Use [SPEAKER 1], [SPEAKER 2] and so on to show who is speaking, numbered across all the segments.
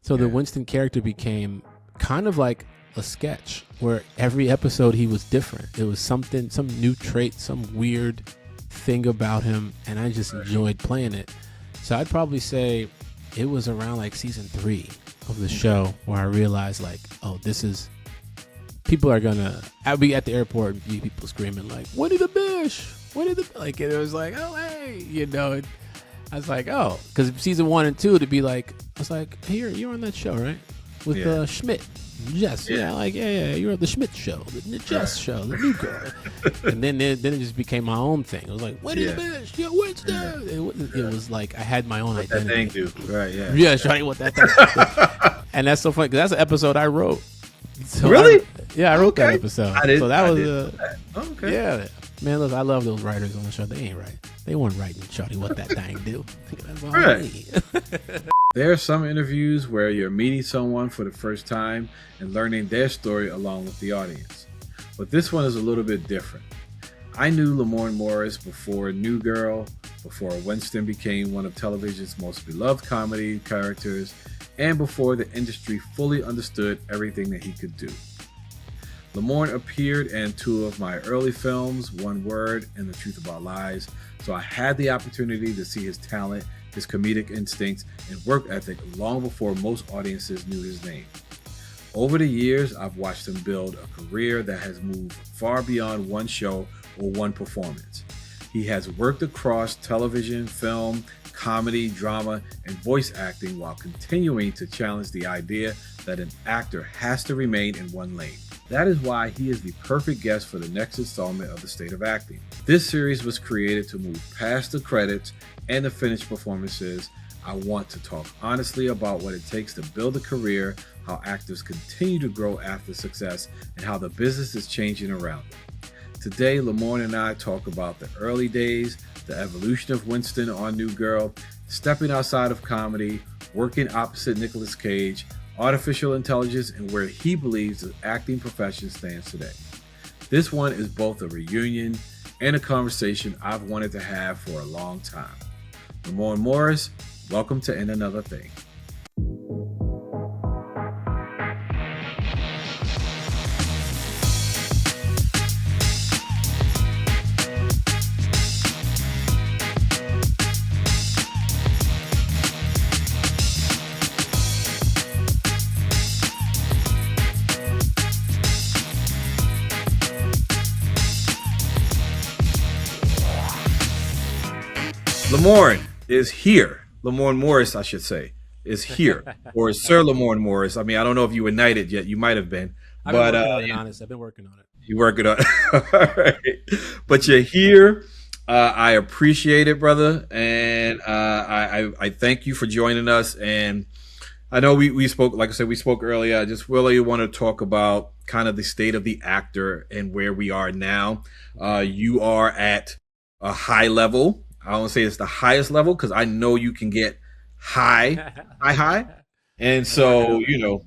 [SPEAKER 1] So the Winston character became kind of like a sketch where every episode he was different. It was something, some new trait, some weird thing about him, and I just enjoyed playing it. So I'd probably say it was around like season 3 of the show where I realized like, oh, this is, people are gonna, I'll be at the airport and be people screaming like, Winnie the Bish, Winnie the, like, and it was like, oh, hey, you know, and I was like, oh, because season 1 and 2 to be like, I was like, here, you're on that show, right? With Schmidt. Jess, you're at the Schmidt show, the Jess show, the new girl, and then it just became my own thing. It was like, what is this? Yo, Winston. It was like I had my own identity.
[SPEAKER 2] That thing do right?
[SPEAKER 1] Yeah, Shawty, what that thing. And that's so funny because that's an episode I wrote. So
[SPEAKER 2] really?
[SPEAKER 1] I wrote that episode. So that was
[SPEAKER 2] okay.
[SPEAKER 1] Yeah, man. Look, I love those writers on the show. They ain't right. They weren't writing Shawty what that thing do. That's all
[SPEAKER 2] right. There are some interviews where you're meeting someone for the first time and learning their story along with the audience. But this one is a little bit different. I knew Lamorne Morris before New Girl, before Winston became one of television's most beloved comedy characters, and before the industry fully understood everything that he could do. Lamorne appeared in 2 of my early films, One Word and The Truth About Lies, so I had the opportunity to see his talent, his comedic instincts, and work ethic long before most audiences knew his name. Over the years, I've watched him build a career that has moved far beyond one show or one performance. He has worked across television, film, comedy, drama, and voice acting while continuing to challenge the idea that an actor has to remain in one lane. That is why he is the perfect guest for the next installment of The State of Acting. This series was created to move past the credits and the finished performances. I want to talk honestly about what it takes to build a career, how actors continue to grow after success, and how the business is changing around them. Today, Lamorne and I talk about the early days, the evolution of Winston on New Girl, stepping outside of comedy, working opposite Nicolas Cage, artificial intelligence, and where he believes the acting profession stands today. This one is both a reunion and a conversation I've wanted to have for a long time. Lamorne Morris, welcome to In Another Thing. Lamorne is here. Lamorne Morris, I should say, is here. Or Sir Lamorne Morris. I mean, I don't know if you were knighted yet. You might have been.
[SPEAKER 1] I've been working on it, honest. I've been working on it.
[SPEAKER 2] You're working on it. All right. But you're here. I appreciate it, brother. And I thank you for joining us. And I know we spoke, like I said, we spoke earlier. I just really want to talk about kind of the state of the actor and where we are now. You are at a high level. I don't say it's the highest level because I know you can get high. And so, you know,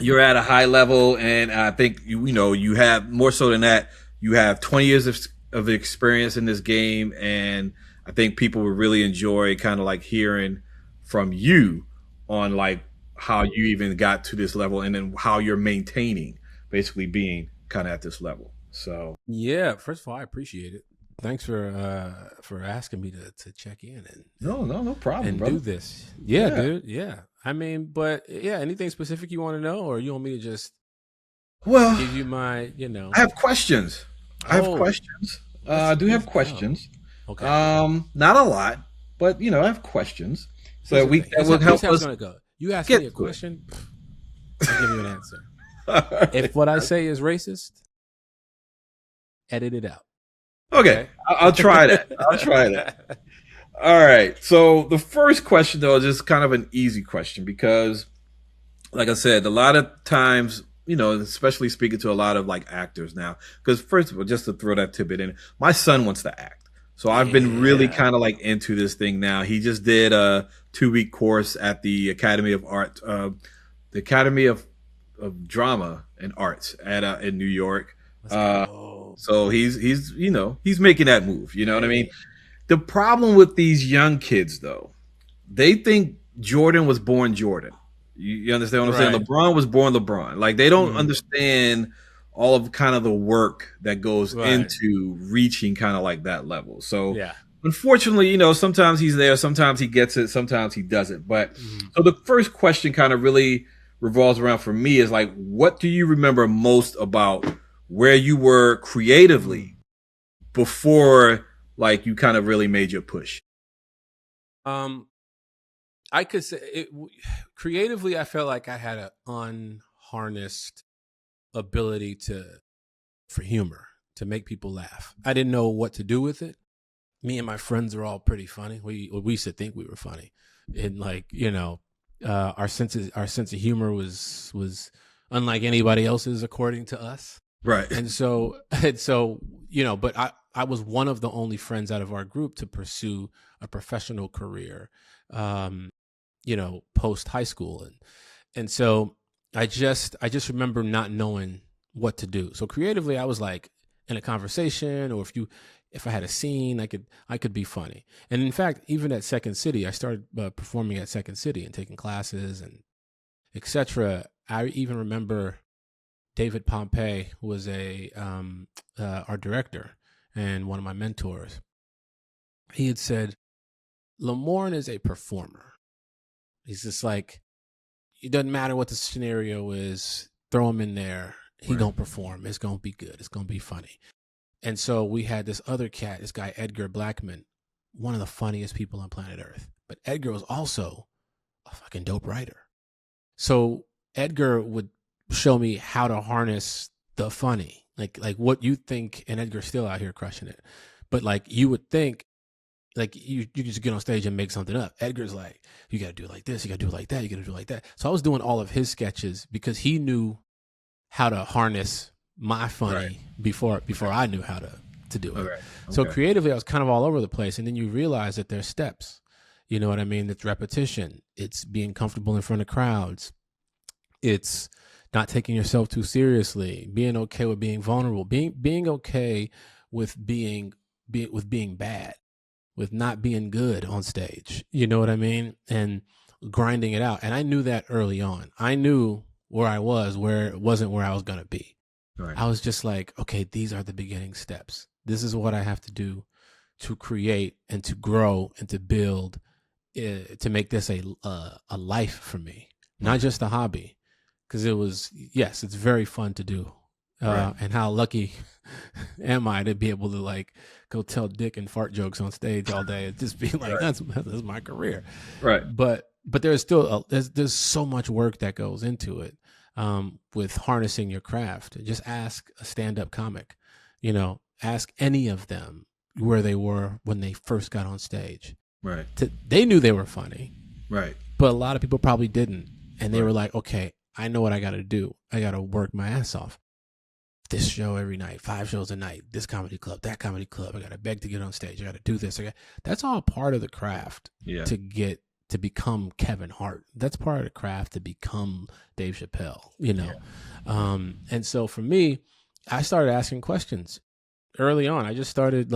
[SPEAKER 2] you're at a high level, and I think, you have more so than that. You have 20 years of experience in this game, and I think people would really enjoy kind of like hearing from you on like how you even got to this level and then how you're maintaining basically being kind of at this level. So,
[SPEAKER 1] yeah, first of all, I appreciate it. Thanks for asking me to check in and
[SPEAKER 2] no problem
[SPEAKER 1] and
[SPEAKER 2] brother.
[SPEAKER 1] Do this. Yeah, dude. Yeah. I mean, but yeah, anything specific you want to know, or you want me to just give you my,
[SPEAKER 2] I have questions. I do have questions.
[SPEAKER 1] Okay.
[SPEAKER 2] Not a lot, but I have questions. So that will help us.
[SPEAKER 1] Gonna go. You ask me a question, I'll give you an answer. Right. If what I say is racist, edit it out.
[SPEAKER 2] Okay. I'll try that. All right. So the first question, though, is just kind of an easy question because, like I said, a lot of times, especially speaking to a lot of like actors now, because first of all, just to throw that tidbit in, my son wants to act. So I've been really kind of like into this thing now. He just did a 2-week course at the Academy of Art, the Academy of Drama and Arts in New York. So he's making that move. You know what I mean? The problem with these young kids, though, they think Jordan was born Jordan. You understand what I'm saying?
[SPEAKER 1] Right.
[SPEAKER 2] LeBron was born LeBron. Like they don't
[SPEAKER 1] Mhm.
[SPEAKER 2] understand all of kind of the work that goes
[SPEAKER 1] Right.
[SPEAKER 2] into reaching kind of like that level. So
[SPEAKER 1] Yeah.
[SPEAKER 2] unfortunately, sometimes he's there, sometimes he gets it, sometimes he doesn't. But
[SPEAKER 1] Mhm.
[SPEAKER 2] so the first question kind of really revolves around for me is like, what do you remember most about where you were
[SPEAKER 1] Mhm.
[SPEAKER 2] creatively before like you kind of really made your push?
[SPEAKER 1] Um, I could say creatively, I felt like I had an unharnessed ability for humor, to make people laugh. I didn't know what to do with it. Me and my friends are all pretty funny. We used to think we were funny, and like our sense of humor was unlike anybody else's according to us.
[SPEAKER 2] Right.
[SPEAKER 1] And so and so but I was one of the only friends out of our group to pursue a professional career, um, post high school, and so I just remember not knowing what to do. So creatively, I was like in a conversation, or if I had a scene, I could be funny. And in fact, even at Second City, I started performing at Second City and taking classes and etc. I even remember David Pompey was a our director and one of my mentors. He had said, Lamorne is a performer. He's just like, it doesn't matter what the scenario is, throw him in there. He
[SPEAKER 2] Right.
[SPEAKER 1] gonna perform. It's gonna be good. It's gonna be funny. And so we had this other cat, this guy Edgar Blackman, one of the funniest people on planet Earth. But Edgar was also a fucking dope writer. So Edgar would show me how to harness the funny, like what you think, and Edgar's still out here crushing it. But like you would think, like you just get on stage and make something up. Edgar's like, you got to do it like this, you got to do it like that, you got to do it like that. So I was doing all of his sketches because he knew how to harness my
[SPEAKER 2] Right.
[SPEAKER 1] funny before I knew how to do it.
[SPEAKER 2] Okay.
[SPEAKER 1] So
[SPEAKER 2] Okay.
[SPEAKER 1] creatively, I was kind of all over the place, and then you realize that there's steps. You know what I mean? It's repetition. It's being comfortable in front of crowds. It's not taking yourself too seriously. Being okay with being vulnerable. Being okay with being bad, with not being good on stage. You know what I mean? And grinding it out. And I knew that early on. I knew where I was, where it wasn't where I was going to be.
[SPEAKER 2] Right.
[SPEAKER 1] I was just like, okay, these are the beginning steps. This is what I have to do to create and to grow and to build, to make this a life for me, not
[SPEAKER 2] Right.
[SPEAKER 1] just a hobby. Because yes, it's very fun to do.
[SPEAKER 2] Right.
[SPEAKER 1] And how lucky am I to be able to like go tell dick and fart jokes on stage all day and just be like,
[SPEAKER 2] Right.
[SPEAKER 1] that's my career.
[SPEAKER 2] Right.
[SPEAKER 1] But there's still there's so much work that goes into it, with harnessing your craft. Just ask a stand-up comic, ask any of them where they were when they first got on stage.
[SPEAKER 2] Right.
[SPEAKER 1] They knew they were funny,
[SPEAKER 2] Right.
[SPEAKER 1] but a lot of people probably didn't, and they
[SPEAKER 2] Right.
[SPEAKER 1] were like, okay, I know what I got to do. I got to work my ass off. This show every night, 5 shows a night, this comedy club, that comedy club. I got to beg to get on stage. I got to do this. That's all part of the craft
[SPEAKER 2] Yeah.
[SPEAKER 1] to become Kevin Hart. That's part of the craft to become Dave Chappelle, And so for me, I started asking questions early on. I just started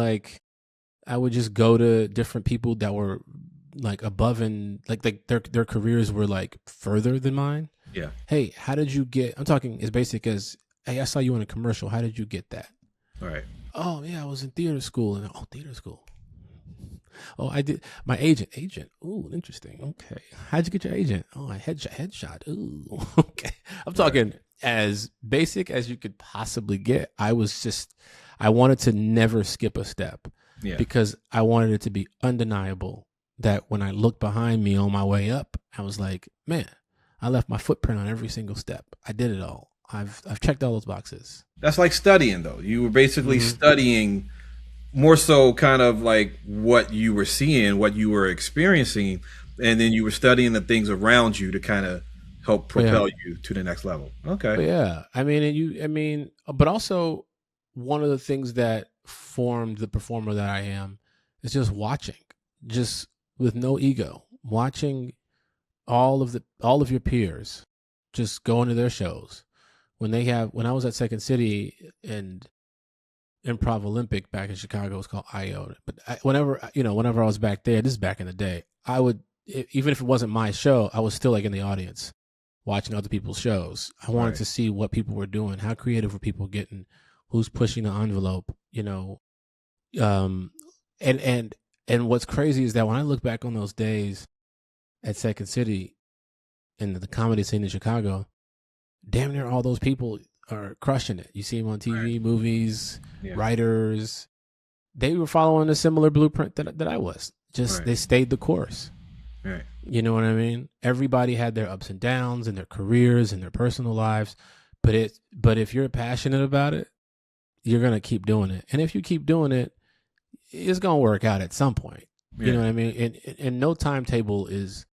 [SPEAKER 1] I would just go to different people that were like above, and like their careers were like further than mine.
[SPEAKER 2] Yeah.
[SPEAKER 1] Hey, how did you get? I'm talking as basic as, hey, I saw you in a commercial. How did you get that?
[SPEAKER 2] All right.
[SPEAKER 1] Oh yeah, I was in theater school. And theater school. Oh, I did my agent. Ooh, interesting. Okay, how'd you get your agent? Oh, I headshot. Ooh, okay. I'm talking as basic as you could possibly get. I wanted to never skip a step.
[SPEAKER 2] Yeah.
[SPEAKER 1] Because I wanted it to be undeniable that when I looked behind me on my way up, I was like, man, I left my footprint on every single step. I did it all. I've checked all those boxes.
[SPEAKER 2] That's like studying, though. You were basically studying more so kind of like what you were seeing, what you were experiencing, and then you were studying the things around you to kind of help propel you to the next level. Okay.
[SPEAKER 1] But yeah. But also one of the things that formed the performer that I am is just watching, just with no ego, watching all of your peers just go into their shows. When I was at Second City and Improv Olympic back in Chicago, it was called IO. But whenever I was back there, this is back in the day, I would, even if it wasn't my show, I was still like in the audience. watching other people's shows. I wanted to see what people were doing, how creative were people getting, who's pushing the envelope, you know. And what's crazy is that when I look back on those days at Second City and the comedy scene in Chicago, damn near all those people are crushing it. You see them on TV, movies, writers. They were following a similar blueprint that I was. Just they stayed the course.
[SPEAKER 2] Right.
[SPEAKER 1] You know what I mean? Everybody had their ups and downs in their careers and their personal lives, but if you're passionate about it, you're gonna keep doing it. And if you keep doing it, it's gonna work out at some point. You know what I mean? And no timetable is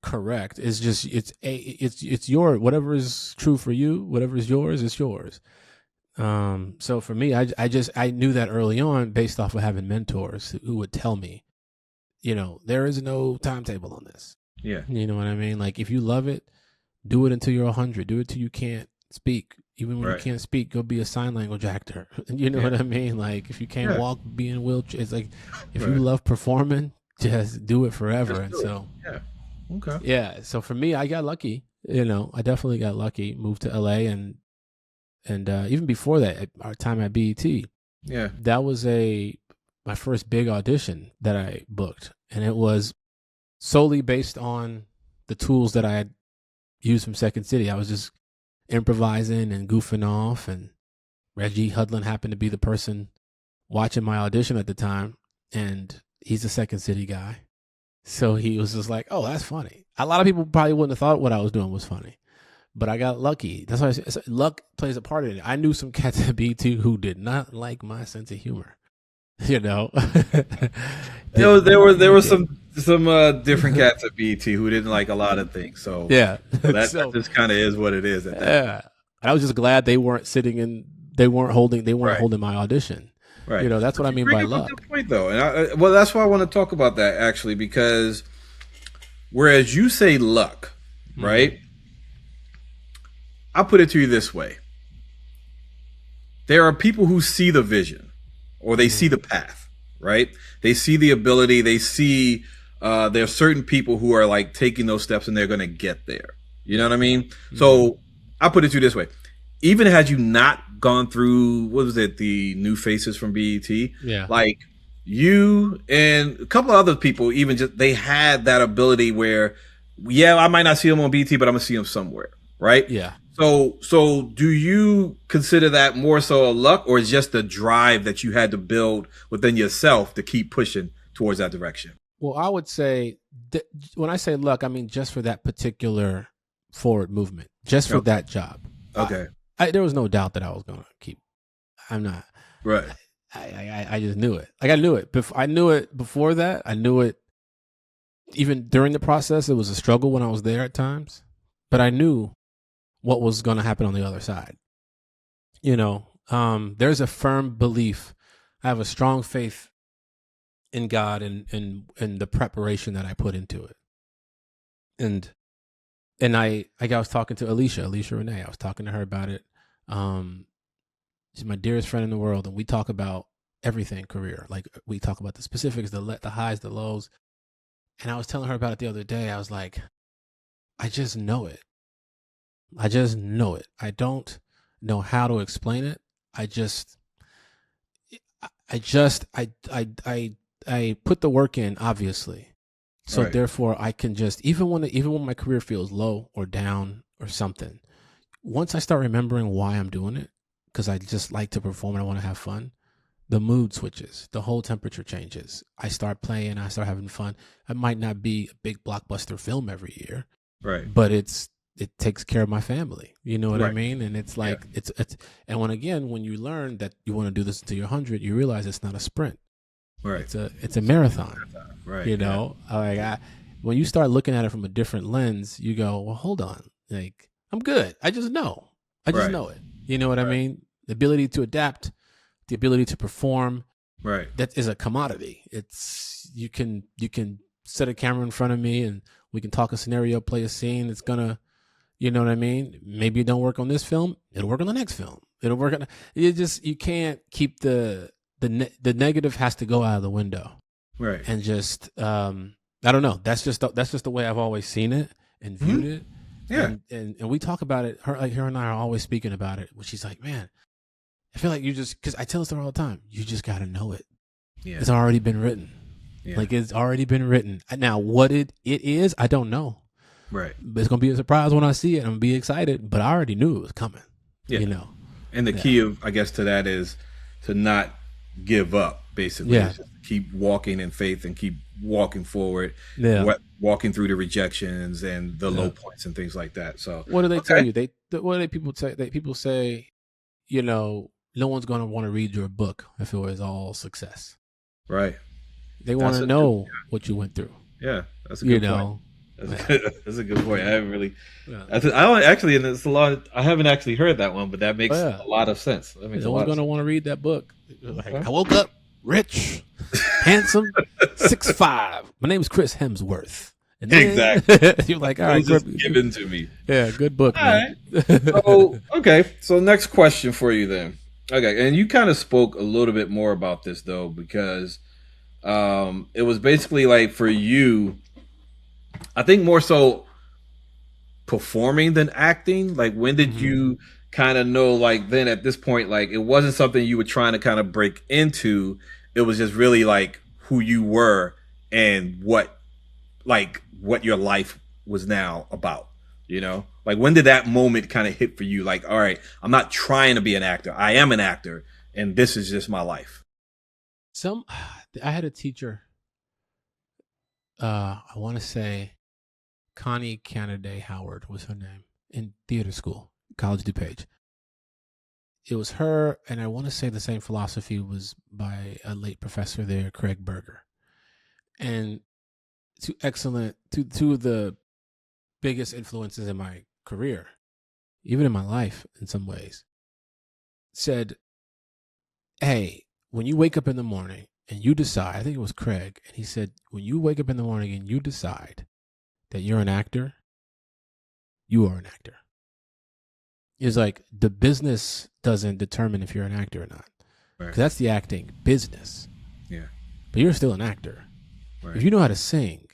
[SPEAKER 1] correct. It's just it's your whatever is true for you, whatever is yours, it's yours. So for me, I knew that early on based off of having mentors who would tell me, you know, there is no timetable on this.
[SPEAKER 2] Yeah.
[SPEAKER 1] You know what I mean? Like if you love it, do it until you're 100. Do it till you can't speak. Even when you can't speak, go be a sign language actor. You know what I mean? Like if you can't walk, be in a wheelchair. It's like if you love performing, just do it forever. And so so for me, I got lucky. You know, I definitely got lucky. Moved to LA and even before that, at our time at BET, that was my first big audition that I booked, and it was solely based on the tools that I had used from Second City. I was just improvising and goofing off, and Reggie Hudlin happened to be the person watching my audition at the time, and he's a Second City guy, so he was just like, "Oh, that's funny." A lot of people probably wouldn't have thought what I was doing was funny, but I got lucky. That's why I said luck plays a part in it. I knew some cats at BET who did not like my sense of humor. You know,
[SPEAKER 2] there were some different cats at BET who didn't like a lot of things. So that just kind of is what it is.
[SPEAKER 1] And I was just glad they weren't holding my audition. Right. You know, that's what I mean by luck.
[SPEAKER 2] Good point, though, and that's why I want to talk about that actually, because whereas you say luck, right? I'll put it to you this way: there are people who see the vision. Or they see the path, right? They see the ability. They see there are certain people who are like taking those steps and they're going to get there. You know what I mean? So I'll put it to you this way. Even had you not gone through, what was it, the New Faces from BET?
[SPEAKER 1] Yeah.
[SPEAKER 2] Like you and a couple of other people, even just they had that ability where, I might not see them on BET, but I'm going to see them somewhere, right?
[SPEAKER 1] Yeah.
[SPEAKER 2] So do you consider that more so a luck, or just the drive that you had to build within yourself to keep pushing towards that direction?
[SPEAKER 1] Well, I would say when I say luck, I mean just for that particular forward movement, just for that job.
[SPEAKER 2] Okay.
[SPEAKER 1] There was no doubt that I was going to keep. I'm not.
[SPEAKER 2] Right.
[SPEAKER 1] I just knew it. Like I knew it. I knew it before that. I knew it even during the process. It was a struggle when I was there at times, but I knew what was going to happen on the other side. You know, there's a firm belief. I have a strong faith in God and the preparation that I put into it. And I was talking to Alicia Renee. I was talking to her about it. She's my dearest friend in the world. And we talk about everything career. Like we talk about the specifics, the highs, the lows. And I was telling her about it the other day. I was like, I just know it. I just know it. I don't know how to explain it. I put the work in, obviously. So therefore I can just, even when my career feels low or down or something, once I start remembering why I'm doing it, because I just like to perform and I want to have fun, the mood switches, the whole temperature changes. I start playing, I start having fun. It might not be a big blockbuster film every year, but it takes care of my family. You know what I mean? And it's like, it's, and when you learn that you want to do this until you're 100, you realize it's not a sprint.
[SPEAKER 2] Right.
[SPEAKER 1] It's a marathon.
[SPEAKER 2] Right.
[SPEAKER 1] You know, when you start looking at it from a different lens, you go, well, hold on. Like, I'm good. I just know know it. You know what I mean? The ability to adapt, the ability to perform.
[SPEAKER 2] Right.
[SPEAKER 1] That is a commodity. It's, you can set a camera in front of me and we can talk a scenario, play a scene. It's gonna, you know what I mean? Maybe it don't work on this film. It'll work on the next film. It'll work on. You can't keep the negative has to go out of the window.
[SPEAKER 2] Right.
[SPEAKER 1] And just I don't know. That's just the way I've always seen it and viewed it.
[SPEAKER 2] Yeah.
[SPEAKER 1] And we talk about it. Her and I are always speaking about it. When she's like, man, I feel like because I tell us all the time, you just got to know it.
[SPEAKER 2] Yeah.
[SPEAKER 1] It's already been written.
[SPEAKER 2] Yeah.
[SPEAKER 1] Like it's already been written. Now, what it is, I don't know.
[SPEAKER 2] Right.
[SPEAKER 1] But it's going to be a surprise when I see it. I'm going to be excited, but I already knew it was coming.
[SPEAKER 2] Yeah.
[SPEAKER 1] You know.
[SPEAKER 2] And the key of, I guess, to that is to not give up, basically.
[SPEAKER 1] Yeah.
[SPEAKER 2] Just keep walking in faith and keep walking forward.
[SPEAKER 1] Yeah.
[SPEAKER 2] Walking through the rejections and the low points and things like that. So
[SPEAKER 1] what do they tell you? What do they people say? People say, you know, no one's going to want to read your book if it was all success.
[SPEAKER 2] Right.
[SPEAKER 1] They want to know what you went through.
[SPEAKER 2] Yeah, that's a good point. That's a good point. I haven't really. Yeah. I don't actually, and it's a lot. I haven't actually heard that one, but that makes a lot of sense. That makes
[SPEAKER 1] no one's going to want to read that book. Like, I woke up rich, handsome, 6'5". My name is Chris Hemsworth. And then,
[SPEAKER 2] exactly.
[SPEAKER 1] You're like, all right,
[SPEAKER 2] given to me.
[SPEAKER 1] Yeah, good book.
[SPEAKER 2] All man. Right. So next question for you then. Okay, and you kind of spoke a little bit more about this though, because it was basically like for you, I think more so performing than acting. Like when did you kind of know, like then at this point, like it wasn't something you were trying to kind of break into. It was just really like who you were and what your life was now about, you know? Like when did that moment kind of hit for you? Like, all right, I'm not trying to be an actor. I am an actor and this is just my life.
[SPEAKER 1] I had a teacher, I want to say Connie Canaday Howard was her name, in theater school, College DuPage. It was her, and I want to say the same philosophy was by a late professor there, Craig Berger. And two of the biggest influences in my career, even in my life in some ways, said, hey, when you wake up in the morning and you decide, I think it was Craig, and he said, when you wake up in the morning and you decide that you're an actor, you are an actor. It's like the business doesn't determine if you're an actor or not. Because that's the acting business. Yeah. But you're still an actor. Right. If you know how to sing,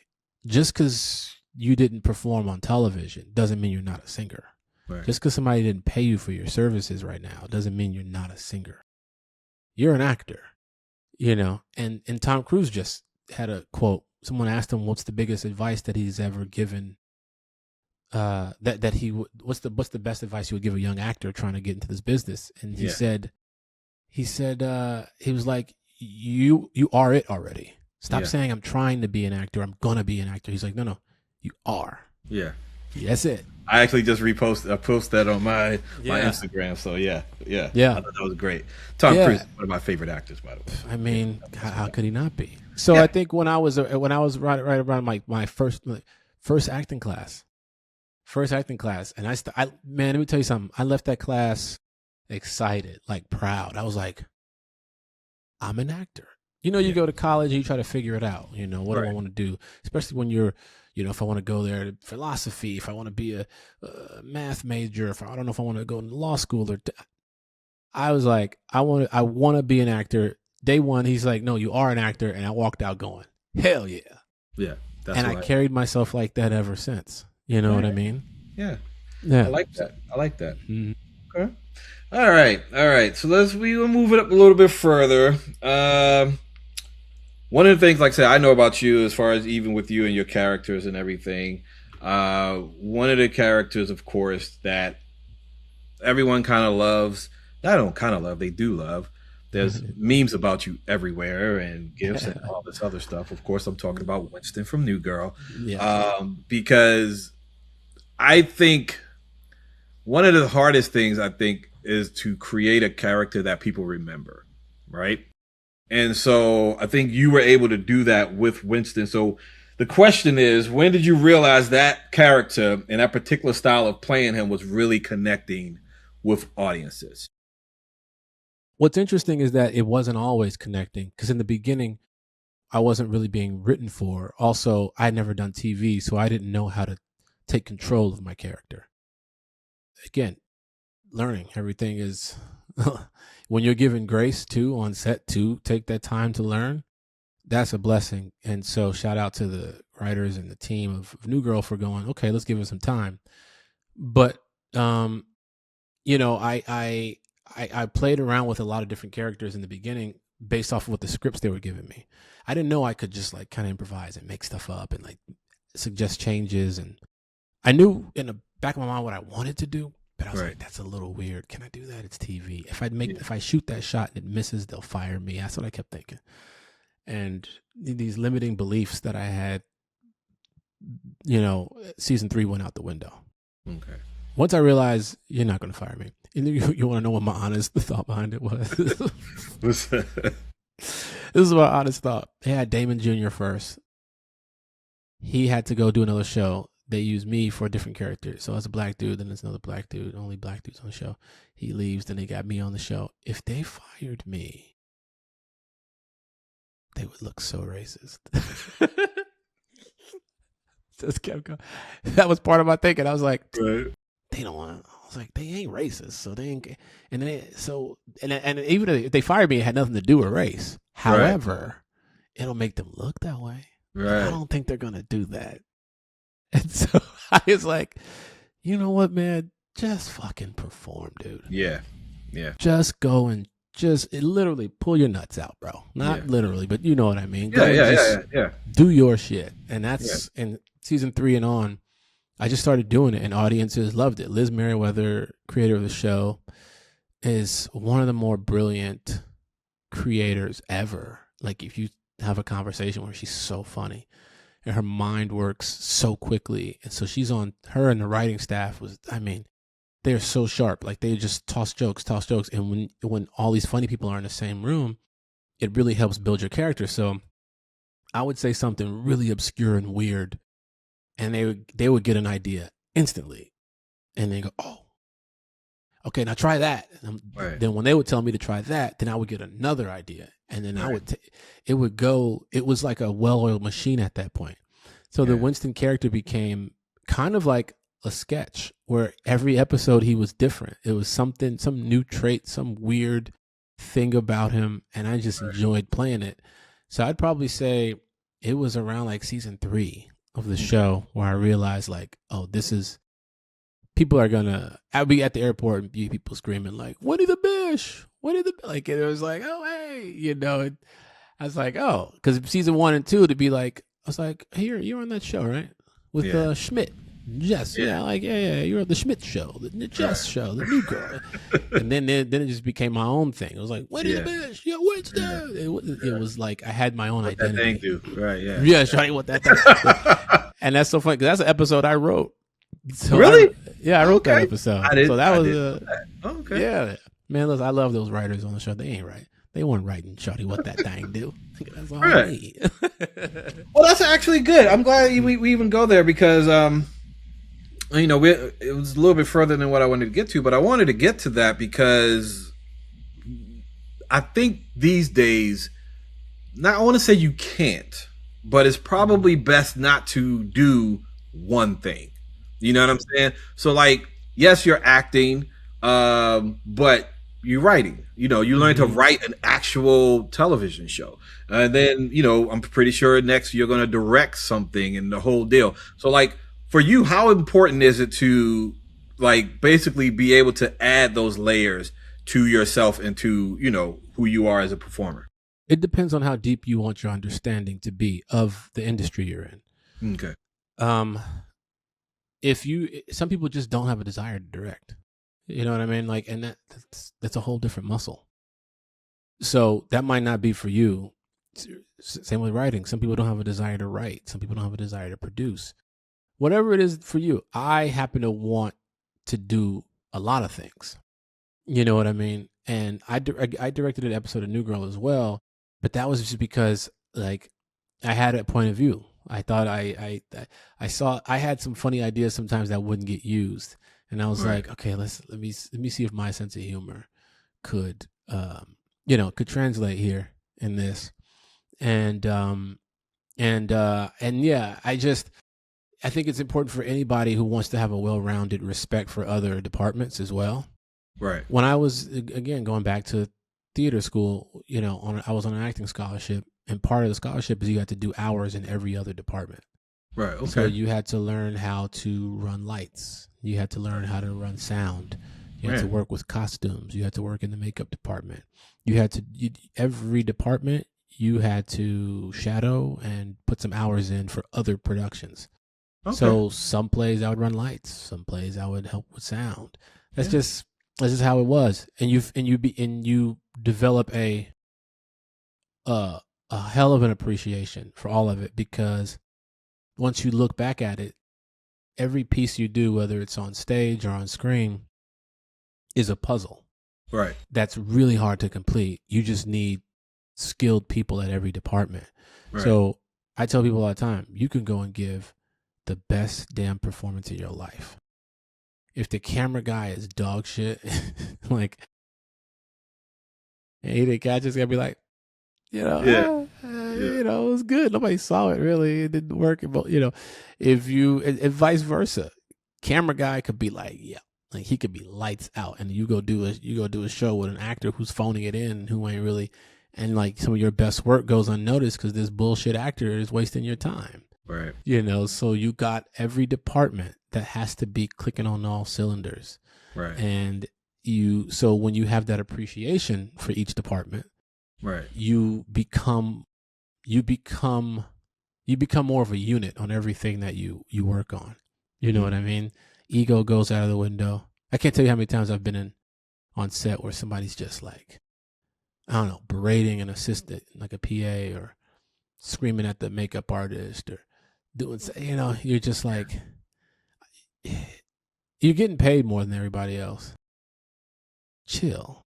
[SPEAKER 1] just because you didn't perform on television doesn't mean you're not a singer. Right. Just because somebody didn't pay you for your services right now doesn't mean you're not a singer. You're an actor, you know. And Tom Cruise just had a quote. Someone asked him what's the biggest advice that he's ever given. What's the best advice you would give a young actor trying to get into this business? And he said he was like, you are it already. Stop saying I'm trying to be an actor. I'm gonna be an actor. He's like, no, you are. Yeah, that's it.
[SPEAKER 2] I actually just posted that on my Instagram. So yeah. I thought that was great. Tom Cruise, one of my favorite actors, by the way.
[SPEAKER 1] I mean, how could he not be? So I think when I was right around my first acting class, and man, let me tell you something. I left that class excited, like proud. I was like, I'm an actor. You know, you go to college and you try to figure it out. You know, what do I want to do? Especially when you're, you know, if I want to go there to philosophy, if I want to be a math major, I don't know if I want to go into law school I was like, I want to be an actor. Day one, he's like, no, you are an actor. And I walked out going, hell yeah. Yeah. I carried myself like that ever since. You know what I mean? Yeah.
[SPEAKER 2] I like that. Mm-hmm. Okay. All right. So we'll move it up a little bit further. One of the things, like I said, I know about you as far as even with you and your characters and everything. One of the characters, of course, that everyone kind of loves. I don't kind of love. They do love. There's memes about you everywhere and gifs and all this other stuff. Of course, I'm talking about Winston from New Girl. Yeah. Because I think one of the hardest things, is to create a character that people remember, right? And so I think you were able to do that with Winston. So the question is, when did you realize that character and that particular style of playing him was really connecting with audiences?
[SPEAKER 1] What's interesting is that it wasn't always connecting, because in the beginning, I wasn't really being written for. Also, I had never done TV, so I didn't know how to take control of my character. Again, learning. Everything is... when you're given grace too on set to take that time to learn, that's a blessing. And so shout out to the writers and the team of New Girl for going, okay, let's give it some time. But you know, I played around with a lot of different characters in the beginning based off of what the scripts they were giving me. I didn't know I could just like kind of improvise and make stuff up and like suggest changes. And I knew in the back of my mind what I wanted to do, but I was like, that's a little weird. Can I do that? It's TV. If I shoot that shot and it misses, they'll fire me. That's what I kept thinking. And these limiting beliefs that I had, you know, season 3 went out the window.
[SPEAKER 2] Okay.
[SPEAKER 1] Once I realized you're not going to fire me, and you want to know what my honest thought behind it was. This is my honest thought. They had Damon Jr. first. He had to go do another show. They used me for a different character. So as a black dude, then there's another black dude. Only black dudes on the show. He leaves, then they got me on the show. If they fired me, they would look so racist. Just kept going. That was part of my thinking. I was like, they don't want. I was like, they ain't racist, so they ain't. And then and even if they fired me, it had nothing to do with race. However, it'll make them look that way. Right. I don't think they're gonna do that. And so I was like, you know what, man? Just fucking perform, dude.
[SPEAKER 2] Yeah.
[SPEAKER 1] Just go and literally pull your nuts out, bro. Not literally, but you know what I mean.
[SPEAKER 2] Yeah.
[SPEAKER 1] Do your shit, and that's in season 3 and on. I just started doing it, and audiences loved it. Liz Merriweather, creator of the show, is one of the more brilliant creators ever. Like, if you have a conversation where she's so funny, and her mind works so quickly, and so her and the writing staff they're so sharp. Like, they just toss jokes, and when all these funny people are in the same room, it really helps build your character. So I would say something really obscure and weird, and they would get an idea instantly, and they go, oh, okay, now try that. Then when they would tell me to try that, then I would get another idea, and then it was like a well-oiled machine at that point. So the Winston character became kind of like a sketch where every episode he was different. It was some new trait, some weird thing about him, and I just enjoyed playing it. So I'd probably say it was around like season 3 of the show where I realized, like, oh, people are gonna. I'll be at the airport and be people screaming like, "Winnie the Bish, Winnie the," like, it was like, oh hey, you know. I was like, oh, because season 1 and 2 to be like, I was like, here, you're on that show, right? With Schmidt. Yes, you're on the Schmidt show, the Jess show, the new girl. And then it just became my own thing. It was like, Winnie the Bish, Winston. It was like I had my own identity.
[SPEAKER 2] That thing do. Right, yeah.
[SPEAKER 1] Yeah, Shawty, what that thing. And that's so funny because that's an episode I wrote. So
[SPEAKER 2] really?
[SPEAKER 1] I wrote that episode.
[SPEAKER 2] Okay.
[SPEAKER 1] Yeah, man, listen, I love those writers on the show. They ain't right. They weren't writing Shawty what that thing do. That's all I need.
[SPEAKER 2] Well, that's actually good. I'm glad we even go there because you know, it was a little bit further than what I wanted to get to, but I wanted to get to that because I think these days, I want to say you can't, but it's probably best not to do one thing. You know what I'm saying? So, like, yes, you're acting, but you're writing. You know, you learn to write an actual television show. And then, you know, I'm pretty sure next you're going to direct something and the whole deal. So, like, for you, how important is it to, like, basically be able to add those layers to yourself and to, you know, who you are as a performer?
[SPEAKER 1] It depends on how deep you want your understanding to be of the industry you're in.
[SPEAKER 2] Okay.
[SPEAKER 1] Some people just don't have a desire to direct. You know what I mean? Like, and that's a whole different muscle. So that might not be for you. Same with writing. Some people don't have a desire to write. Some people don't have a desire to produce. Whatever it is for you, I happen to want to do a lot of things. You know what I mean? And I directed an episode of New Girl as well, but that was just because, like, I had a point of view. I thought I had some funny ideas sometimes that wouldn't get used, and I was like, okay, let me see if my sense of humor could translate here in this, and yeah, I think it's important for anybody who wants to have a well-rounded respect for other departments as well.
[SPEAKER 2] Right.
[SPEAKER 1] When I was, again, going back to theater school, you know, I was on an acting scholarship, and part of the scholarship is you had to do hours in every other department.
[SPEAKER 2] Right. Okay.
[SPEAKER 1] So you had to learn how to run lights. You had to learn how to run sound. You had to work with costumes. You had to work in the makeup department. Every department you had to shadow and put some hours in for other productions. Okay. So some plays I would run lights. Some plays I would help with sound. That's just how it was. And you develop a hell of an appreciation for all of it, because once you look back at it, every piece you do, whether it's on stage or on screen, is a puzzle.
[SPEAKER 2] Right.
[SPEAKER 1] That's really hard to complete. You just need skilled people at every department. Right. So I tell people all the time, you can go and give the best damn performance of your life. If the camera guy is dog shit, like, and he didn't catch it's gonna be like, you know, it was good. Nobody saw it really. It didn't work. But if vice versa, camera guy could be like, yeah, like he could be lights out, and you go do a show with an actor who's phoning it in, who ain't really, and like some of your best work goes unnoticed because this bullshit actor is wasting your time.
[SPEAKER 2] Right.
[SPEAKER 1] So you got every department that has to be clicking on all cylinders.
[SPEAKER 2] Right.
[SPEAKER 1] And so when you have that appreciation for each department,
[SPEAKER 2] right,
[SPEAKER 1] you become more of a unit on everything that you work on. You know what I mean? Ego goes out of the window. I can't tell you how many times I've been on set where somebody's just like, I don't know, berating an assistant, like a PA, or screaming at the makeup artist, or doing, you're just like, you're getting paid more than everybody else. Chill.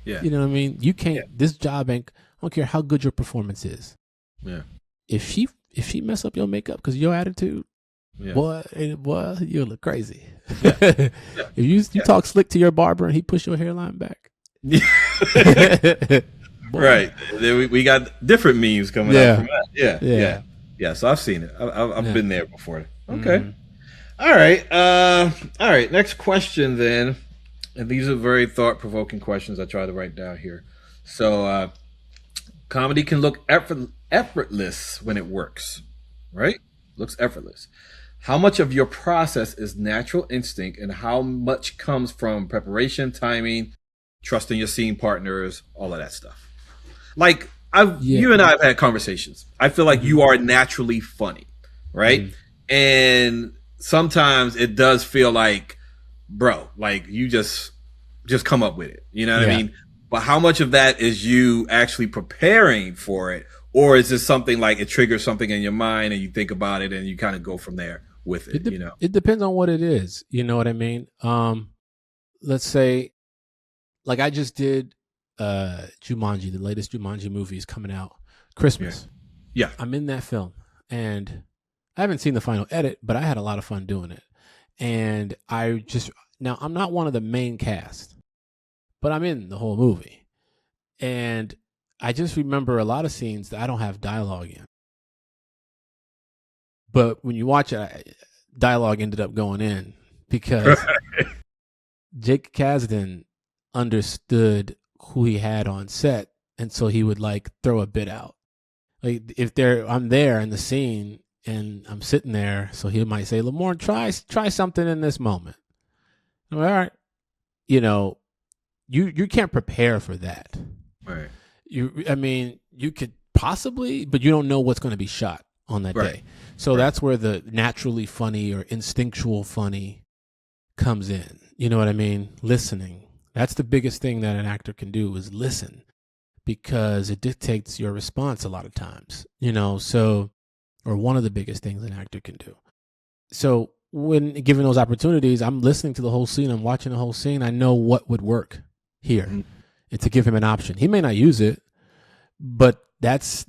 [SPEAKER 2] Yeah.
[SPEAKER 1] You know what I mean? You can't, this job ain't, I don't care how good your performance is.
[SPEAKER 2] Yeah.
[SPEAKER 1] If she mess up your makeup because of your attitude, boy, you'll look crazy.
[SPEAKER 2] Yeah.
[SPEAKER 1] If you talk slick to your barber and he push your hairline back.
[SPEAKER 2] Right. We got different memes coming out from that. Yeah. So I've seen it. I've been there before. Okay. Mm-hmm. All right. Next question then. And these are very thought-provoking questions I try to write down here. So, comedy can look effortless when it works, right? Looks effortless. How much of your process is natural instinct, and how much comes from preparation, timing, trusting your scene partners, all of that stuff? Like, you and I have had conversations. I feel like you are naturally funny, right? Mm-hmm. And sometimes it does feel like, bro, like you just come up with it. You know what I mean? But how much of that is you actually preparing for it? Or is this something like it triggers something in your mind and you think about it and you kind of go from there with it,
[SPEAKER 1] It depends on what it is. You know what I mean? Let's say, like I just did Jumanji, the latest Jumanji movie is coming out Christmas.
[SPEAKER 2] Yeah.
[SPEAKER 1] I'm in that film, and I haven't seen the final edit, but I had a lot of fun doing it. And now I'm not one of the main cast, but I'm in the whole movie. And I just remember a lot of scenes that I don't have dialogue in. But when you watch it, dialogue ended up going in because Jake Kasdan understood who he had on set. And so he would like throw a bit out. Like I'm there in the scene and I'm sitting there. So he might say, Lamorne, try something in this moment. I'm like, all right. You can't prepare for that.
[SPEAKER 2] Right.
[SPEAKER 1] You could possibly, but you don't know what's going to be shot on that day. So that's where the naturally funny or instinctual funny comes in. You know what I mean? Listening. That's the biggest thing that an actor can do is listen, because it dictates your response a lot of times, or one of the biggest things an actor can do. So when given those opportunities, I'm listening to the whole scene. I'm watching the whole scene. I know what would work here, and to give him an option. He may not use it, but that's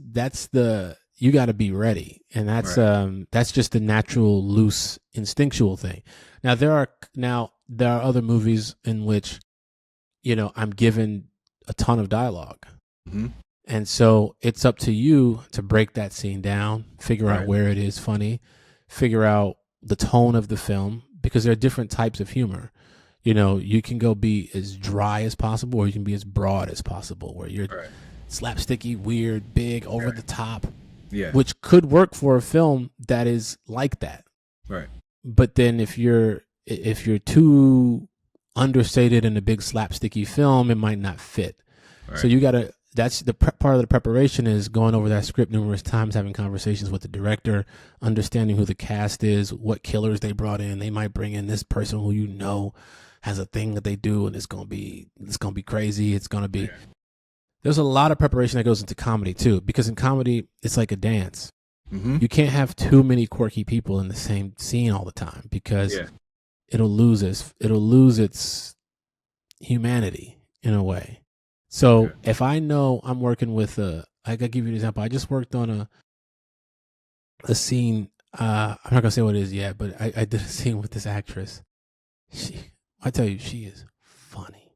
[SPEAKER 1] you got to be ready, and that's just the natural, loose, instinctual thing. Now there are other movies in which, I'm given a ton of dialogue, and so it's up to you to break that scene down, figure out where it is funny, figure out the tone of the film, because there are different types of humor. You can go be as dry as possible, or you can be as broad as possible, where you're slapsticky, weird, big, over the top.
[SPEAKER 2] Yeah.
[SPEAKER 1] which could work for a film that is like that.
[SPEAKER 2] Right.
[SPEAKER 1] But then if you're too understated in a big slapsticky film, it might not fit.
[SPEAKER 2] Right.
[SPEAKER 1] So you gotta. That's the part of the preparation is going over that script numerous times, having conversations with the director, understanding who the cast is, what killers they brought in. They might bring in this person who has a thing that they do, and it's gonna be crazy. It's gonna be.
[SPEAKER 2] Yeah.
[SPEAKER 1] There's a lot of preparation that goes into comedy too, because in comedy it's like a dance.
[SPEAKER 2] Mm-hmm.
[SPEAKER 1] You can't have too many quirky people in the same scene all the time because it'll lose its humanity in a way. So if I know I'm working with I gotta give you an example. I just worked on a scene. I'm not gonna say what it is yet, but I did a scene with this actress. I tell you, she is funny.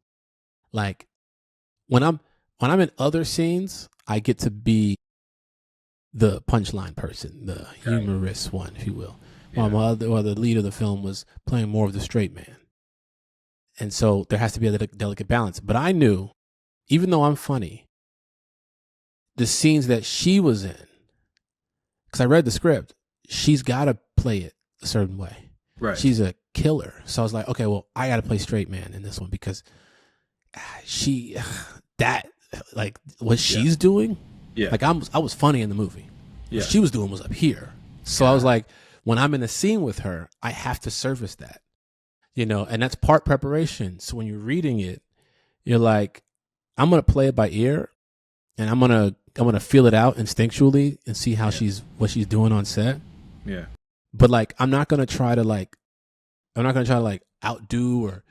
[SPEAKER 1] Like when I'm in other scenes, I get to be the punchline person, the humorous one, if you will. While the lead of the film was playing more of the straight man. And so there has to be a delicate balance. But I knew, even though I'm funny, the scenes that she was in, because I read the script, she's got to play it a certain way.
[SPEAKER 2] Right.
[SPEAKER 1] She's a killer. So I was like, okay, well, I got to play straight man in this one because what she's doing, like I was funny in the movie.
[SPEAKER 2] Yeah.
[SPEAKER 1] What she was doing was up here. So I was like, when I'm in a scene with her, I have to service that, and that's part preparation. So when you're reading it, you're like, I'm going to play it by ear and I'm going to feel it out instinctually and see how what she's doing on set.
[SPEAKER 2] Yeah.
[SPEAKER 1] But like, I'm not going to try to outdo or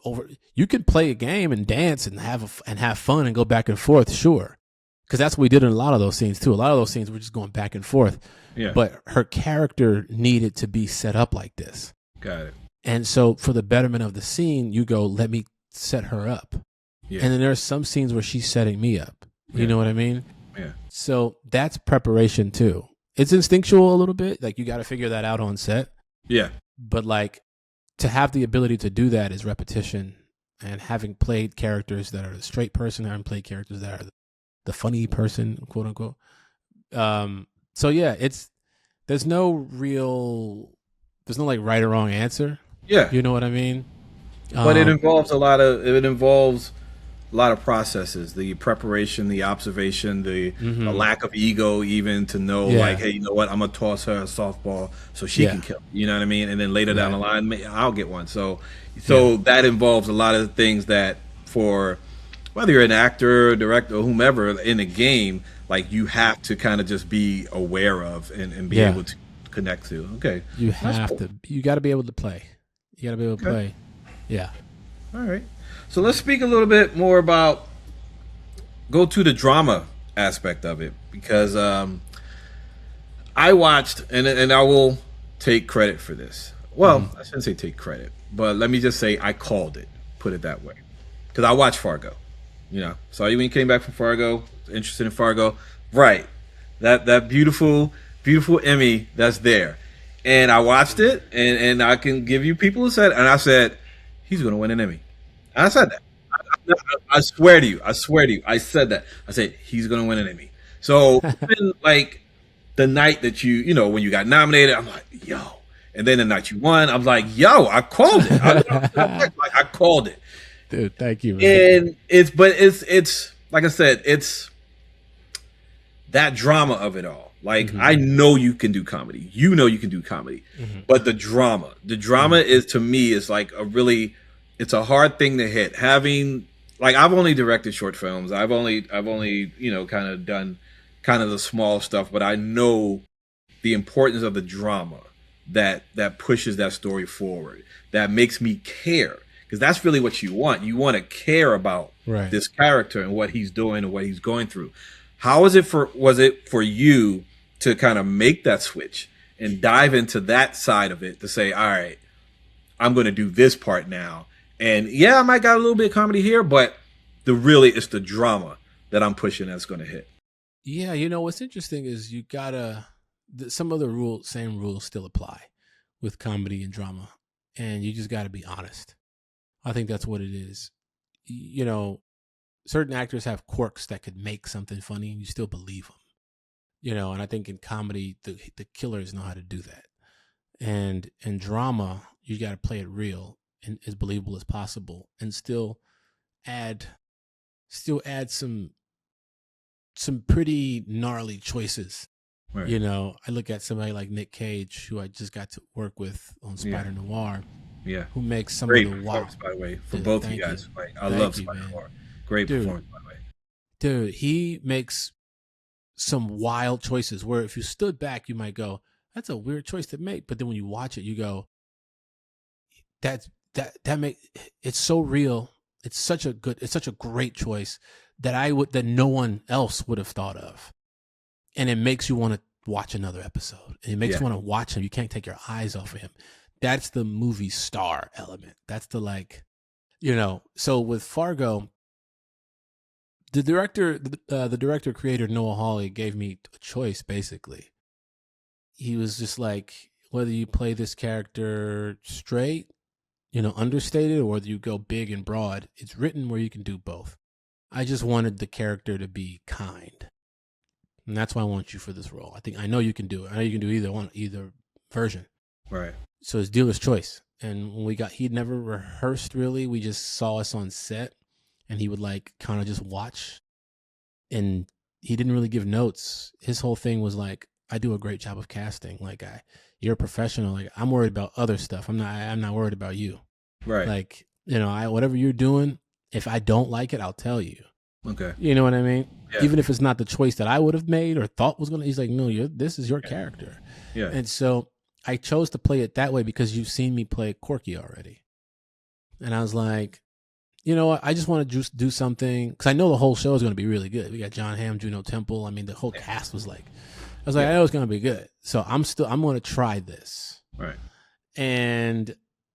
[SPEAKER 1] over. You can play a game and dance and have fun and go back and forth. Sure. Because that's what we did in a lot of those scenes too. A lot of those scenes were just going back and forth.
[SPEAKER 2] Yeah.
[SPEAKER 1] But her character needed to be set up like this.
[SPEAKER 2] Got it.
[SPEAKER 1] And so for the betterment of the scene, you go, let me set her up. Yeah. And then there are some scenes where she's setting me up. You know what I mean?
[SPEAKER 2] Yeah.
[SPEAKER 1] So that's preparation too. It's instinctual a little bit. Like you got to figure that out on set.
[SPEAKER 2] Yeah.
[SPEAKER 1] But like to have the ability to do that is repetition, and having played characters that are the straight person, having played characters that are the funny person, quote unquote. So yeah, there's no like right or wrong answer.
[SPEAKER 2] Yeah.
[SPEAKER 1] You know what I mean?
[SPEAKER 2] But it involves a lot of processes, the preparation, the observation, the lack of ego, even to know like, hey, you know what, I'm gonna toss her a softball so she can kill. You know what I mean? And then later down the line, I'll get one. So that involves a lot of things that, for whether you're an actor, director, or whomever in a game, like you have to kind of just be aware of and be able to connect to. Okay,
[SPEAKER 1] you have to. You got to be able to play. You got to be able to play. Yeah.
[SPEAKER 2] All right. So let's speak a little bit more about, go to the drama aspect of it, because I watched, and I will take credit for this. Well, I shouldn't say take credit, but let me just say I called it, put it that way, because I watched Fargo. Saw you when you came back from Fargo, interested in Fargo. Right. That beautiful Emmy that's there. And I watched it, and I can give you people who said, and I said, he's going to win an Emmy. I said that. I swear to you. I said that. I said, he's going to win an Emmy. So, like, the night that when you got nominated, I'm like, yo. And then the night you won, I'm like, yo, I called it. I called it.
[SPEAKER 1] Dude, thank you, man.
[SPEAKER 2] And it's like I said, it's that drama of it all. Like, I know you can do comedy. You know you can do comedy. But the drama is, to me, is like it's a hard thing to hit. Having, like, I've only directed short films. I've only kind of done kind of the small stuff, but I know the importance of the drama that pushes that story forward, that makes me care. Because that's really what you want. You want to care about this character and what he's doing and what he's going through. How was it for you to kind of make that switch and dive into that side of it, to say, all right, I'm going to do this part now. And I might got a little bit of comedy here, but it's the drama that I'm pushing that's going to hit.
[SPEAKER 1] Yeah. What's interesting is you gotta, some of the same rules still apply with comedy and drama, and you just got to be honest. I think that's what it is. Certain actors have quirks that could make something funny and you still believe them. And I think in comedy, the killers know how to do that. And in drama, you got to play it real and as believable as possible, and add add some pretty gnarly choices.
[SPEAKER 2] Right.
[SPEAKER 1] I look at somebody like Nick Cage, who I just got to work with on Spider Noir.
[SPEAKER 2] Yeah.
[SPEAKER 1] Who makes some
[SPEAKER 2] Great
[SPEAKER 1] of the
[SPEAKER 2] performance, by the way, for both of you guys. I love Spider Noir. Great performance, by the way. Dude,
[SPEAKER 1] he makes some wild choices where if you stood back, you might go, that's a weird choice to make. But then when you watch it, you go, that it's so real. It's such a great choice that no one else would have thought of. And it makes you want to watch another episode. And it makes you want to watch him. You can't take your eyes off of him. That's the movie star element. That's the so with Fargo, the director creator Noah Hawley gave me a choice. Basically, he was just like, whether you play this character straight, understated, or whether you go big and broad, it's written where you can do both. I just wanted the character to be kind, and that's why I want you for this role. I know you can do it. I know you can do either version.
[SPEAKER 2] Right.
[SPEAKER 1] So it's dealer's choice. And when he'd never rehearsed really. We just saw us on set, and he would kind of just watch, and he didn't really give notes. His whole thing was I do a great job of casting. You're a professional. I'm worried about other stuff. I'm not worried about you.
[SPEAKER 2] Right.
[SPEAKER 1] Whatever you're doing, if I don't like it, I'll tell you.
[SPEAKER 2] Okay.
[SPEAKER 1] You know what I mean?
[SPEAKER 2] Yeah.
[SPEAKER 1] Even if it's not the choice that I would have made or thought was going to, he's like, no, this is your character.
[SPEAKER 2] Yeah.
[SPEAKER 1] And so I chose to play it that way because you've seen me play Corky already. And I was like, you know what? I just want to just do something, because I know the whole show is going to be really good. We got John Hamm, Juno Temple. I mean, the whole cast was I was like, I know it's going to be good. So I'm going to try this.
[SPEAKER 2] Right.
[SPEAKER 1] And,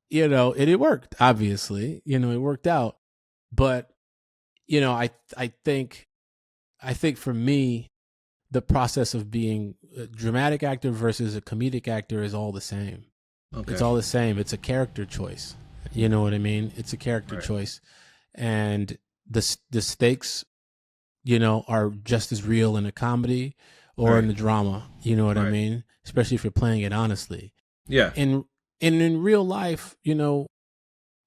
[SPEAKER 1] it worked, obviously. It worked out. But, I think for me, the process of being a dramatic actor versus a comedic actor is all the same. Okay. It's all the same. It's a character choice. You know what I mean? It's a character choice. And the stakes, are just as real in a comedy or in the drama. You know what I mean? Especially if you're playing it honestly.
[SPEAKER 2] Yeah.
[SPEAKER 1] And in real life, we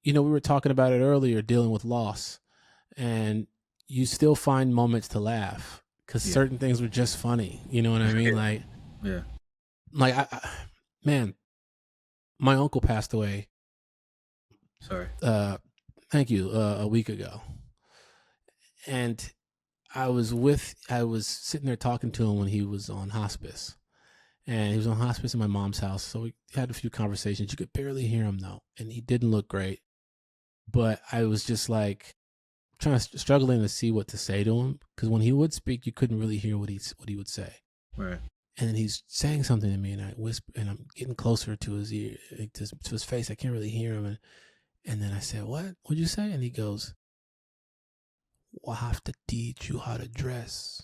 [SPEAKER 1] were talking about it earlier, dealing with loss, and you still find moments to laugh because certain things were just funny. You know what I mean? Man, my uncle passed away.
[SPEAKER 2] Sorry.
[SPEAKER 1] Thank you. A week ago. And I was sitting there talking to him when he was on hospice. And he was on hospice in my mom's house. So we had a few conversations. You could barely hear him though. And he didn't look great. But I was just struggling to see what to say to him. Because when he would speak, you couldn't really hear what he would say.
[SPEAKER 2] Right.
[SPEAKER 1] And then he's saying something to me, and I whisper, and I'm getting closer to his ear, to his face. I can't really hear him. And then I said, "What? What'd you say?" And he goes, "We'll have to teach you how to dress."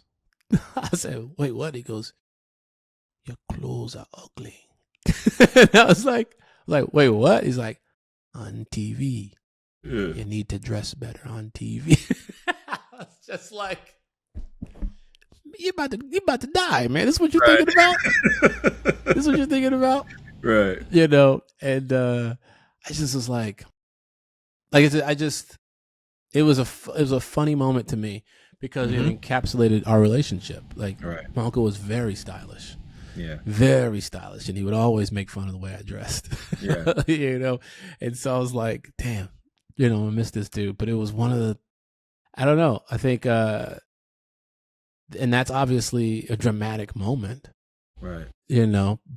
[SPEAKER 1] I said, "Wait, what?" He goes, "Your clothes are ugly." And I was like, "Wait, what?" He's like, "On TV, you need to dress better on TV." I was just like, you about to die, man. This is what you're thinking about? This is what you're thinking about?
[SPEAKER 2] Right.
[SPEAKER 1] And I just was like I said, it was a funny moment to me because it encapsulated our relationship. My uncle was very stylish.
[SPEAKER 2] Yeah.
[SPEAKER 1] Very stylish. And he would always make fun of the way I dressed.
[SPEAKER 2] Yeah.
[SPEAKER 1] And so I was like, damn, I miss this dude. But it was one of the, I don't know. I think, and that's obviously a dramatic moment.
[SPEAKER 2] Right.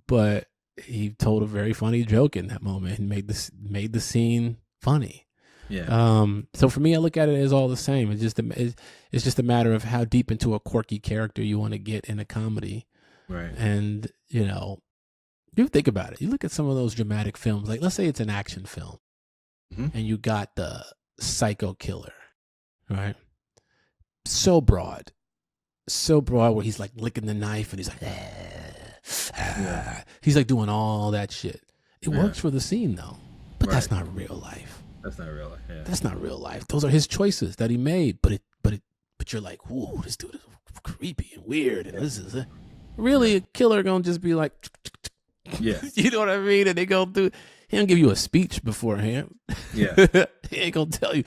[SPEAKER 1] But he told a very funny joke in that moment and made the scene funny.
[SPEAKER 2] Yeah.
[SPEAKER 1] So for me, I look at it as all the same. It's just a matter of how deep into a quirky character you want to get in a comedy.
[SPEAKER 2] Right.
[SPEAKER 1] And, you think about it. You look at some of those dramatic films, like let's say it's an action film and you got the psycho killer, right? So broad where he's like licking the knife and he's like, he's like doing all that shit. It works for the scene though, but that's not real life.
[SPEAKER 2] That's not real life. Yeah.
[SPEAKER 1] That's not real life. Those are his choices that he made, but you're like, whoa, this dude is creepy and weird, and this is it. Really, a killer gonna just be like,
[SPEAKER 2] Yeah.
[SPEAKER 1] you know what I mean? And they go through. He don't give you a speech beforehand.
[SPEAKER 2] Yeah.
[SPEAKER 1] He ain't gonna tell you,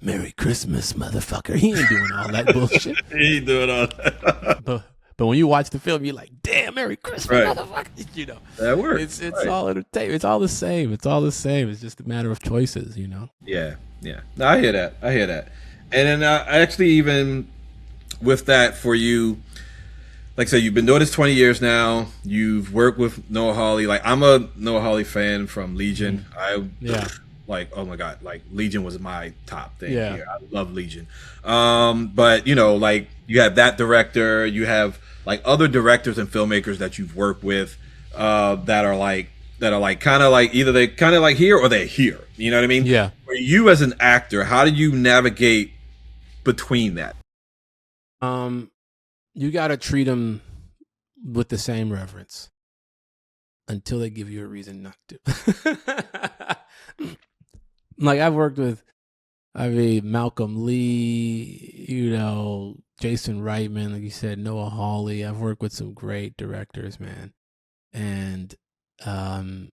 [SPEAKER 1] "Merry Christmas, motherfucker." He ain't doing all that bullshit.
[SPEAKER 2] He ain't doing all that.
[SPEAKER 1] But when you watch the film, you're like, "Damn, Merry Christmas, motherfucker!" You know,
[SPEAKER 2] that works.
[SPEAKER 1] It's all entertainment. It's all the same. It's all the same. It's just a matter of choices, you know.
[SPEAKER 2] Yeah. No, I hear that. And then I actually even with that for you. Like I said, you've been doing this 20 years now. You've worked with Noah Hawley. Like, I'm a Noah Hawley fan from Legion. Like, oh my God, like Legion was my top thing here. I love Legion. But you know, like you have that director, you have like other directors and filmmakers that you've worked with that are kind of like either they kind of like here or they're here. You know what I mean?
[SPEAKER 1] Yeah.
[SPEAKER 2] For you as an actor, how do you navigate between that?
[SPEAKER 1] You got to treat them with the same reverence until they give you a reason not to. Like I've worked with, Malcolm Lee, you know, Jason Reitman, like you said, Noah Hawley. I've worked with some great directors, man. And then,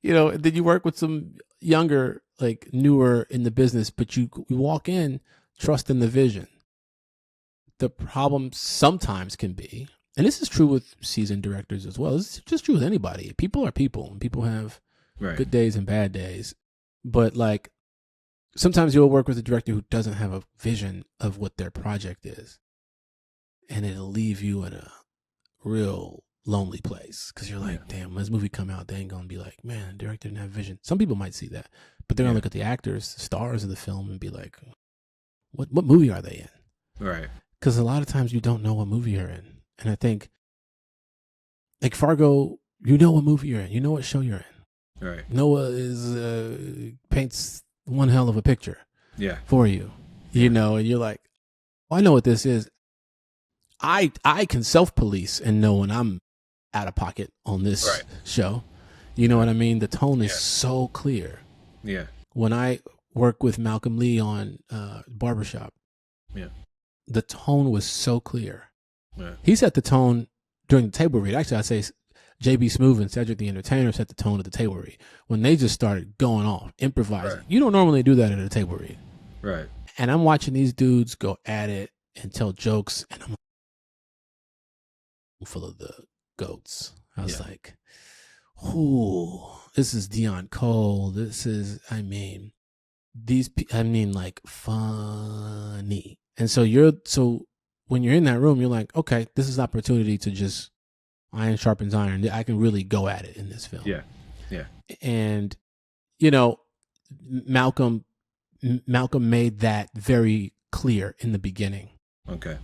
[SPEAKER 1] you know, then you work with some younger, like newer in the business, but you walk in trusting the vision. The problem sometimes can be, and this is true with seasoned directors as well. It's just true with anybody. People are people, and people have good days and bad days. But like, sometimes you'll work with a director who doesn't have a vision of what their project is, and it'll leave you in a real lonely place because you're like, damn, when this movie come out, they ain't gonna be like, man, the director didn't have vision. Some people might see that, but they're gonna look at the actors, the stars of the film, and be like, what movie are they in?
[SPEAKER 2] Right.
[SPEAKER 1] Because a lot of times you don't know what movie you're in. And I think, like Fargo, you know what movie you're in. You know what show you're in.
[SPEAKER 2] Right.
[SPEAKER 1] Noah paints one hell of a picture for you. You know, and you're like, oh, I know what this is. I can self-police and know when I'm out of pocket on this show. You know what I mean? The tone is so clear.
[SPEAKER 2] Yeah.
[SPEAKER 1] When I work with Malcolm Lee on Barbershop, the tone was so clear. Yeah. He set the tone during the table read. Actually, I say J.B. Smoove and Cedric the Entertainer set the tone of the table read. When they just started going off, improvising. Right. You don't normally do that at a table read.
[SPEAKER 2] Right.
[SPEAKER 1] And I'm watching these dudes go at it and tell jokes, and I'm full of the goats. I was like, ooh, this is Dion Cole. This is, like funny. And so when you're in that room, you're like, okay, this is an opportunity to just iron sharpens iron. I can really go at it in this film.
[SPEAKER 2] Yeah. Yeah.
[SPEAKER 1] And, you know, Malcolm made that very clear in the beginning.
[SPEAKER 2] Okay.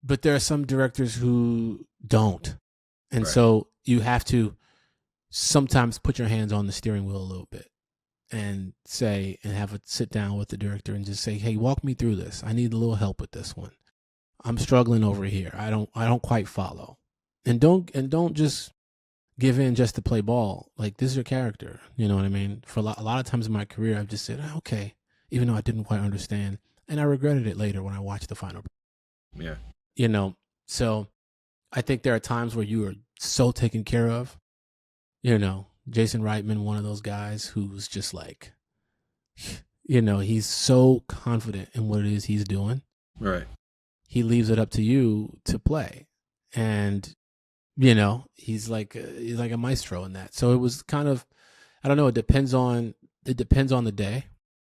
[SPEAKER 1] But there are some directors who don't. And so you have to sometimes put your hands on the steering wheel a little bit and say, and have a sit down with the director and just say, hey, walk me through this. I need a little help with this one. I'm struggling over here. I don't quite follow. And don't just give in just to play ball. Like, this is your character. You know what I mean? For a lot of times in my career, I've just said, okay, even though I didn't quite understand. And I regretted it later when I watched the final.
[SPEAKER 2] Yeah.
[SPEAKER 1] You know, so I think there are times where you are so taken care of. You know, Jason Reitman, one of those guys who's just like, you know, he's so confident in what it is he's doing.
[SPEAKER 2] Right.
[SPEAKER 1] He leaves it up to you to play. And, you know, he's like a maestro in that. So it was kind of, I don't know, it depends on the day.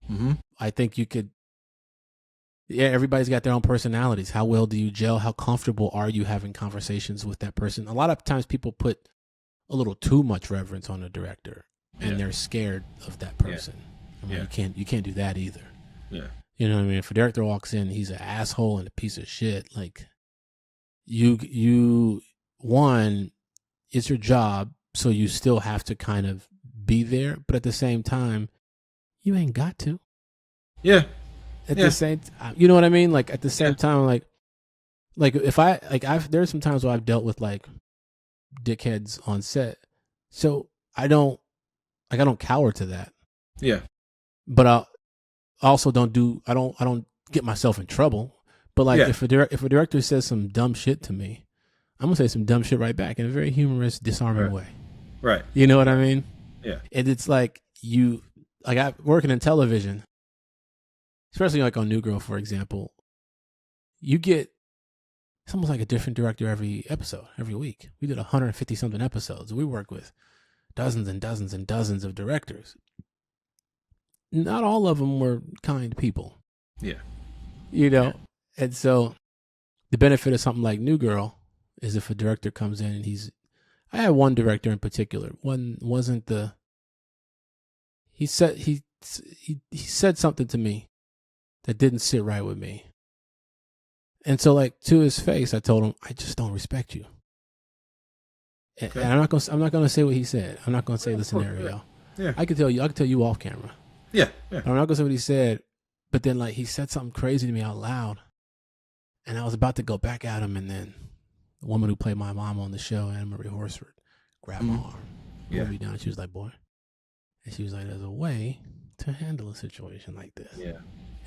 [SPEAKER 2] Mm-hmm.
[SPEAKER 1] I think you could, everybody's got their own personalities. How well do you gel? How comfortable are you having conversations with that person? A lot of times people put a little too much reverence on a director, and they're scared of that person. I mean, you can't do that either.
[SPEAKER 2] Yeah.
[SPEAKER 1] You know what I mean? If a director walks in, he's an asshole and a piece of shit. Like, you one, it's your job, so you still have to kind of be there, but at the same time, you ain't got to.
[SPEAKER 2] Yeah.
[SPEAKER 1] At the same time, you know what I mean? Like, at the same time, like if there's some times where I've dealt with like dickheads on set, so I don't cower to that.
[SPEAKER 2] Yeah.
[SPEAKER 1] But I also don't get myself in trouble. But like if a director says some dumb shit to me, I'm gonna say some dumb shit right back in a very humorous, disarming way.
[SPEAKER 2] Right.
[SPEAKER 1] You know what I mean?
[SPEAKER 2] Yeah.
[SPEAKER 1] And it's like I working in television, especially like on New Girl, for example. You get it's almost like a different director every episode, every week. We did 150 something episodes. We work with dozens and dozens and dozens of directors. Not all of them were kind people.
[SPEAKER 2] Yeah.
[SPEAKER 1] You know? And so the benefit of something like New Girl is if a director comes in and I had one director in particular. One wasn't he said something to me that didn't sit right with me. And so like to his face, I told him, I just don't respect you. Okay. And I'm not gonna say what he said. I'm not gonna say the scenario.
[SPEAKER 2] Yeah.
[SPEAKER 1] I can tell you off camera.
[SPEAKER 2] Yeah.
[SPEAKER 1] I'm not gonna say what he said, but then like he said something crazy to me out loud. And I was about to go back at him, and then the woman who played my mom on the show, Anna Marie Horsford, grabbed my arm, pulled me down. She was like, "Boy," and she was like, "There's a way to handle a situation like this.
[SPEAKER 2] Yeah.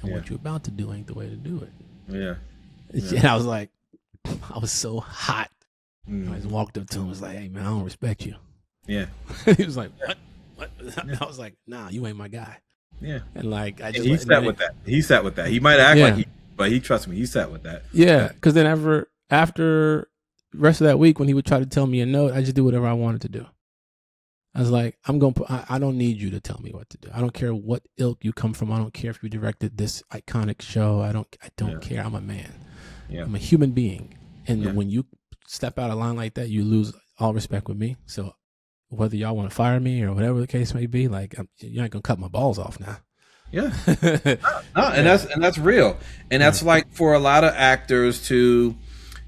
[SPEAKER 1] And what you're about to do ain't the way to do it."
[SPEAKER 2] Yeah.
[SPEAKER 1] And I was like, I was so hot. I just walked up to him and was like, "Hey, man, I don't respect you."
[SPEAKER 2] Yeah.
[SPEAKER 1] He was like, "What?" I was like, "Nah, you ain't my guy."
[SPEAKER 2] Yeah.
[SPEAKER 1] And like,
[SPEAKER 2] he sat with that. He sat with that. He might act like but he trusts me. He sat with that.
[SPEAKER 1] Yeah. Because then after the rest of that week, when he would try to tell me a note, I just do whatever I wanted to do. I was like, I don't need you to tell me what to do. I don't care what ilk you come from. I don't care if you directed this iconic show. I don't care. I'm a man. Yeah. I'm a human being. And when you step out of line like that, you lose all respect with me. So whether y'all want to fire me or whatever the case may be, like, you ain't gonna cut my balls off now.
[SPEAKER 2] Yeah. And that's real. And that's like for a lot of actors to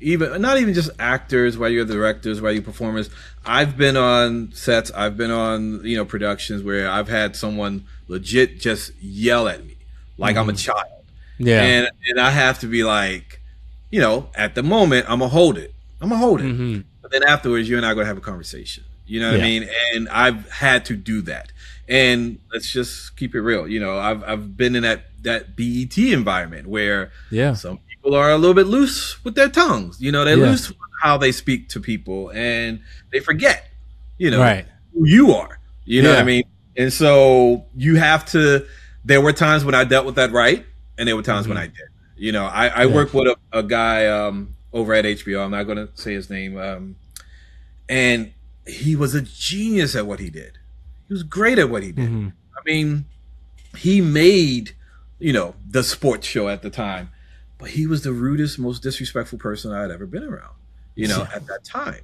[SPEAKER 2] not even just actors, whether you're the directors, whether you're performers. I've been on sets, I've been on, productions where I've had someone legit just yell at me like I'm a child. Yeah. And I have to be like, at the moment, I'm gonna hold it. But then afterwards, you and I are gonna have a conversation. You know what I mean? And I've had to do that. And let's just keep it real. I've been in that BET environment where some people are a little bit loose with their tongues. They're loose with how they speak to people, and they forget, who you are. You know what I mean? And so you have to. There were times when I dealt with that right, and there were times when I did. I worked with a guy over at HBO. I'm not going to say his name, and he was a genius at what he did. He was great at what he did. I mean, he made, the sports show at the time, but he was the rudest, most disrespectful person I had ever been around, at that time.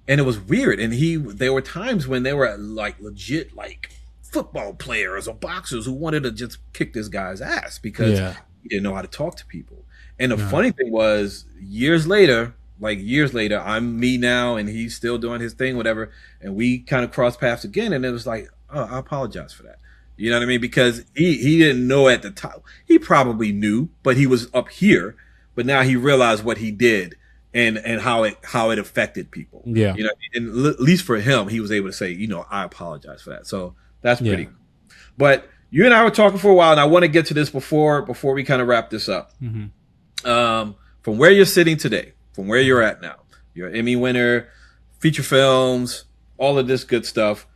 [SPEAKER 2] And it was weird. And there were times when they were like legit, like football players or boxers who wanted to just kick this guy's ass because he didn't know how to talk to people. And the funny thing was, years later, I'm me now and he's still doing his thing, whatever. And we kind of crossed paths again. And it was like, oh, I apologize for that. You know what I mean? Because he didn't know at the time. He probably knew, but he was up here. But now he realized what he did and how it affected people. Yeah. And at least for him, he was able to say, I apologize for that. So that's pretty cool. But you and I were talking for a while, and I want to get to this before we kind of wrap this up. From where you're sitting today, from where you're at now, you're an Emmy winner, feature films, all of this good stuff.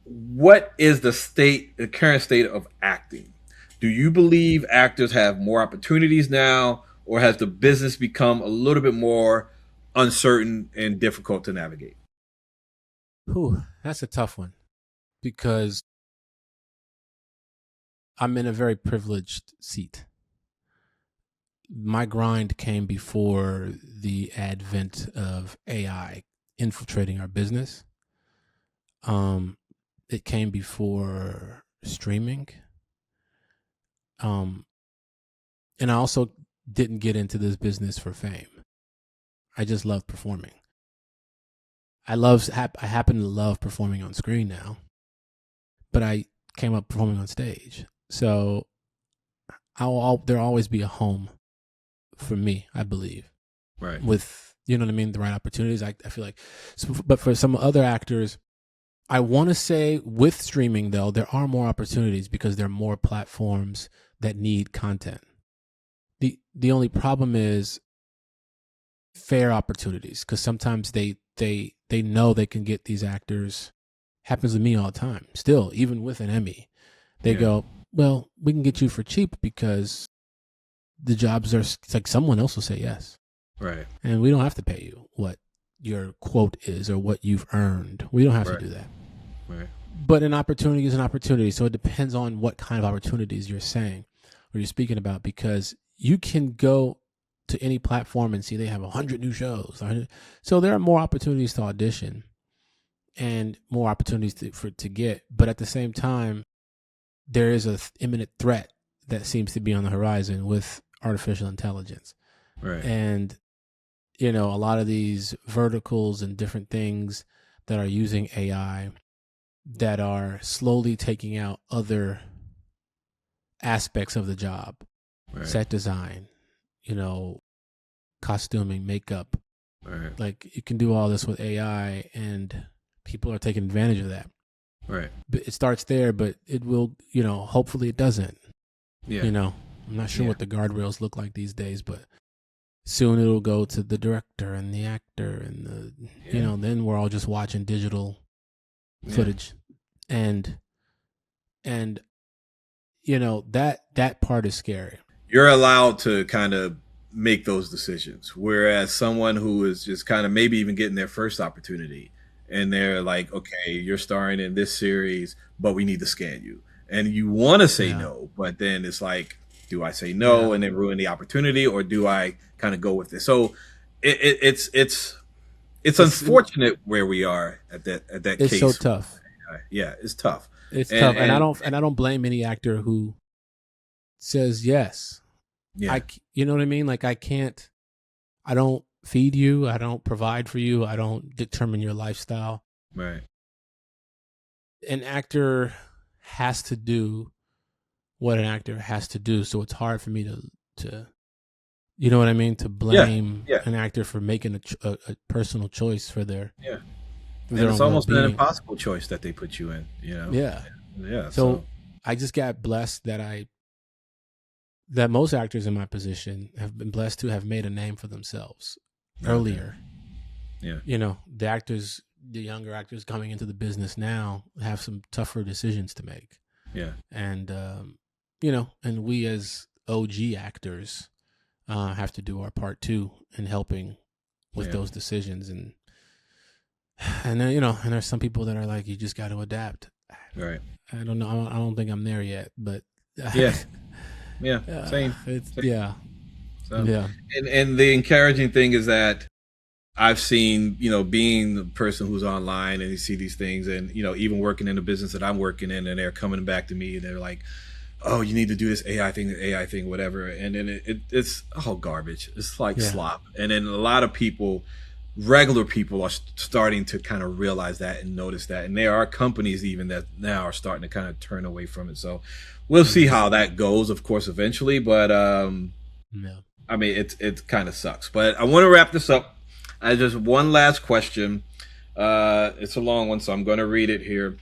[SPEAKER 2] What is the current state of acting? Do you believe actors have more opportunities now, or has the business become a little bit more uncertain and difficult to navigate?
[SPEAKER 1] That's a tough one because I'm in a very privileged seat. My grind came before the advent of AI infiltrating our business. It came before streaming. And I also didn't get into this business for fame. I just love performing. I happen to love performing on screen now, but I came up performing on stage. So there'll always be a home for me, I believe.
[SPEAKER 2] Right.
[SPEAKER 1] With, the right opportunities. I feel like, but for some other actors, I want to say with streaming though, there are more opportunities because there are more platforms that need content. The only problem is fair opportunities, because sometimes they know they can get these actors. Happens to me all the time. Still, even with an Emmy, they go, well, we can get you for cheap because the jobs are, it's like someone else will say yes.
[SPEAKER 2] Right.
[SPEAKER 1] And we don't have to pay you what your quote is or what you've earned. We don't have to do that.
[SPEAKER 2] Right.
[SPEAKER 1] But an opportunity is an opportunity. So it depends on what kind of opportunities you're saying or you're speaking about, because you can go to any platform and see they have 100 new shows. So there are more opportunities to audition and more opportunities to get. But at the same time, there is an imminent threat that seems to be on the horizon with artificial intelligence.
[SPEAKER 2] Right.
[SPEAKER 1] And, a lot of these verticals and different things that are using AI that are slowly taking out other aspects of the job, set design, costuming, makeup.
[SPEAKER 2] Right.
[SPEAKER 1] Like, you can do all this with AI, and people are taking advantage of that.
[SPEAKER 2] Right.
[SPEAKER 1] But it starts there, but it will, hopefully it doesn't.
[SPEAKER 2] Yeah.
[SPEAKER 1] I'm not sure what the guardrails look like these days, but soon it'll go to the director and the actor and then we're all just watching digital footage. And that part is scary.
[SPEAKER 2] You're allowed to kind of make those decisions, whereas someone who is just kind of maybe even getting their first opportunity, and they're like, okay, you're starring in this series, but we need to scan you, and you want to say no, but then it's like, do I say no and then ruin the opportunity, or do I kind of go with it? So it's unfortunate where we are at that
[SPEAKER 1] it's
[SPEAKER 2] case.
[SPEAKER 1] So tough.
[SPEAKER 2] Yeah, it's tough.
[SPEAKER 1] It's tough, and I don't blame any actor who says yes.
[SPEAKER 2] Yeah.
[SPEAKER 1] You know what I mean? Like, I don't feed you. I don't provide for you. I don't determine your lifestyle.
[SPEAKER 2] Right.
[SPEAKER 1] An actor has to do what an actor has to do. So it's hard for me to you know what I mean? To blame an actor for making a personal choice for their
[SPEAKER 2] And it's almost an impossible choice that they put you in, Yeah.
[SPEAKER 1] So I just got blessed that most actors in my position have been blessed to have made a name for themselves earlier.
[SPEAKER 2] Yeah.
[SPEAKER 1] The younger actors coming into the business now have some tougher decisions to make.
[SPEAKER 2] Yeah.
[SPEAKER 1] And, and we as OG actors have to do our part too in helping with those decisions. And then, and there's some people that are like, you just got to adapt.
[SPEAKER 2] Right.
[SPEAKER 1] I don't know. I don't think I'm there yet, but
[SPEAKER 2] same.
[SPEAKER 1] Yeah.
[SPEAKER 2] So, and the encouraging thing is that I've seen, being the person who's online and you see these things, and, even working in the business that I'm working in, and they're coming back to me and they're like, oh, you need to do this AI thing, whatever. And then it's all garbage. It's like slop. And then a lot of people, regular people, are starting to kind of realize that and notice that. And there are companies even that now are starting to kind of turn away from it. So we'll see how that goes, of course, eventually. But I mean, it kind of sucks. But I want to wrap this up. I just one last question. It's a long one, so I'm going to read it here.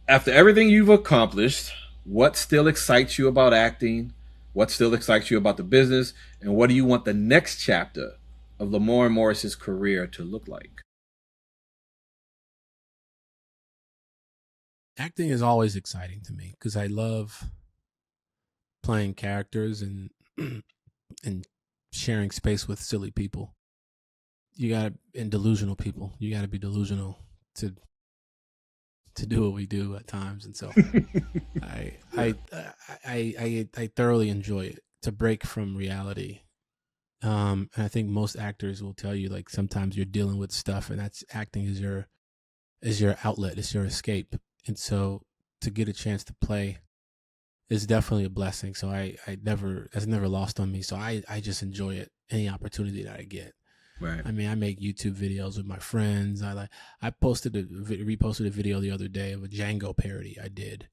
[SPEAKER 2] After everything you've accomplished, what still excites you about acting? What still excites you about the business? And what do you want the next chapter of Lamorne Morris's career to look like?
[SPEAKER 1] Acting is always exciting to me because I love playing characters and sharing space with silly people. And delusional people. You gotta be delusional to do what we do at times, and so I thoroughly enjoy it, to break from reality. And I think most actors will tell you, like, sometimes you're dealing with stuff, and that's acting is your outlet, it's your escape. And so to get a chance to play is definitely a blessing. So that's never lost on me. So I just enjoy it, any opportunity that I get.
[SPEAKER 2] Right.
[SPEAKER 1] I mean, I make YouTube videos with my friends. I reposted a video the other day of a Django parody I did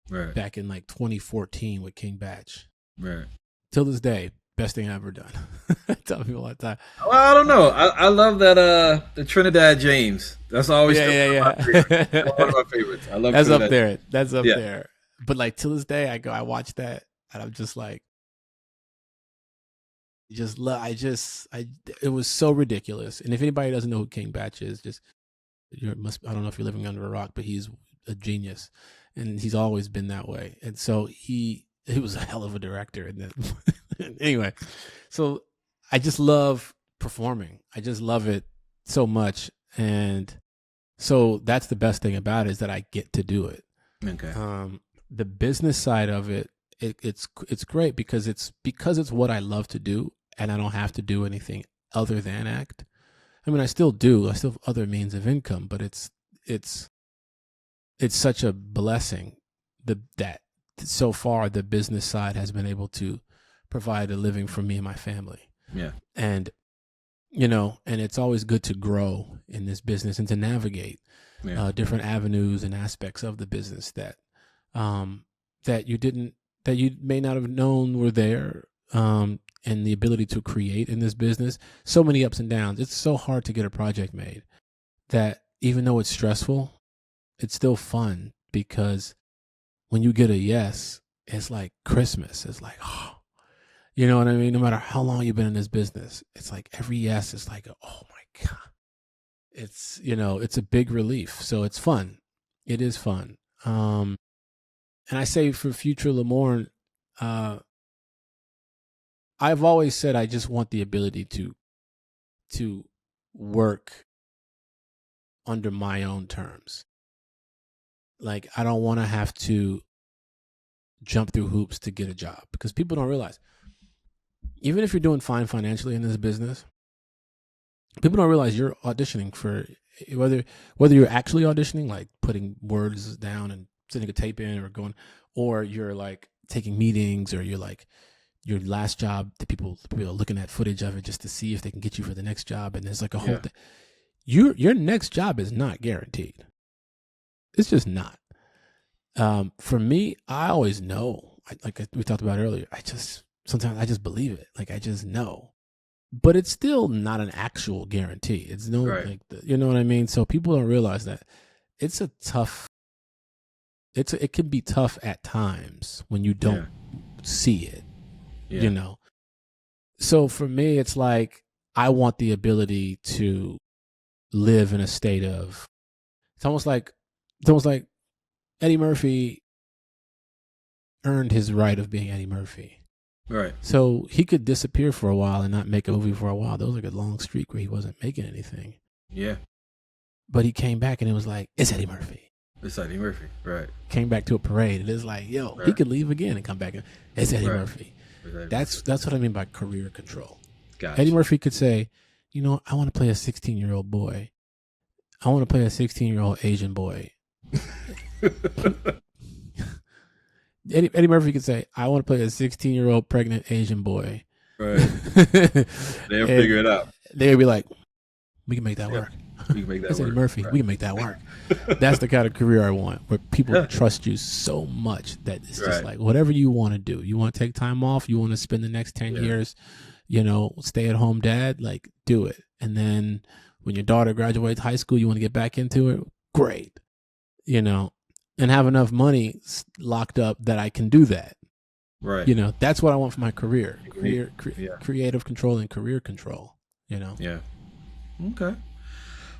[SPEAKER 1] back in like 2014 with King Batch.
[SPEAKER 2] Right.
[SPEAKER 1] Till this day, best thing I've ever done. I tell people all the time.
[SPEAKER 2] Well, I don't know. I love that the Trinidad James. That's always one of my favorites. I love
[SPEAKER 1] that's
[SPEAKER 2] Trinidad.
[SPEAKER 1] up there. That's up there. But like till this day, I watch that and I'm just like, it was so ridiculous. And if anybody doesn't know who King Batch is, I don't know if you're living under a rock, but he's a genius, and he's always been that way. And so he was a hell of a director. And then anyway, so I just love performing. I just love it so much, and so that's the best thing about it, is that I get to do it.
[SPEAKER 2] Okay.
[SPEAKER 1] The business side of it, it's great because it's what I love to do, and I don't have to do anything other than act. I mean, I still have other means of income, but it's such a blessing that so far the business side has been able to provide a living for me and my family.
[SPEAKER 2] Yeah.
[SPEAKER 1] And, and it's always good to grow in this business and to navigate different avenues and aspects of the business that you may not have known were there. And the ability to create in this business, so many ups and downs. It's so hard to get a project made that even though it's stressful, it's still fun, because when you get a yes, it's like Christmas. It's like, oh, you know what I mean? No matter how long you've been in this business, it's like every yes is like, oh my God. It's, it's a big relief. So it's fun. It is fun. And I say for future Lamorne, I've always said I just want the ability to work under my own terms. Like, I don't want to have to jump through hoops to get a job, because people don't realize, even if you're doing fine financially in this business, people don't realize you're auditioning for, whether you're actually auditioning, like putting words down and sending a tape in or you're like taking meetings, or you're like, your last job, the people are looking at footage of it just to see if they can get you for the next job. And there's like a whole thing. Your next job is not guaranteed. It's just not. For me, I always know, like we talked about earlier, sometimes I just believe it. Like, I just know, but it's still not an actual guarantee. It's no, right. You know what I mean? So people don't realize that it can be tough at times when you don't see it. Yeah. So for me, it's like, I want the ability to live in a state of, it's almost like Eddie Murphy earned his right of being Eddie Murphy.
[SPEAKER 2] Right.
[SPEAKER 1] So he could disappear for a while and not make a movie for a while. There was like a long streak where he wasn't making anything.
[SPEAKER 2] Yeah.
[SPEAKER 1] But he came back and it was like, it's Eddie Murphy.
[SPEAKER 2] It's Eddie Murphy. Right.
[SPEAKER 1] Came back to a parade and it's like, he could leave again and come back. It's Eddie Murphy. That's what I mean by career control.
[SPEAKER 2] Gotcha.
[SPEAKER 1] Eddie Murphy could say, I want to play a 16-year-old boy. I want to play a 16-year-old Asian boy. Eddie Murphy could say, I want to play a 16-year-old pregnant Asian boy.
[SPEAKER 2] Right. They'll figure it out.
[SPEAKER 1] They'll be like, we can make that work.
[SPEAKER 2] We can make that
[SPEAKER 1] That's
[SPEAKER 2] work.
[SPEAKER 1] Eddie Murphy.
[SPEAKER 2] Right.
[SPEAKER 1] We can make that work. That's the kind of career I want, where people trust you so much that it's just like, whatever you want to do. You want to take time off? You want to spend the next 10 years, stay at home dad? Like, do it. And then when your daughter graduates high school, you want to get back into it? Great. And have enough money locked up that I can do that.
[SPEAKER 2] Right.
[SPEAKER 1] That's what I want for my career. Creative control and career control,
[SPEAKER 2] Yeah. Okay.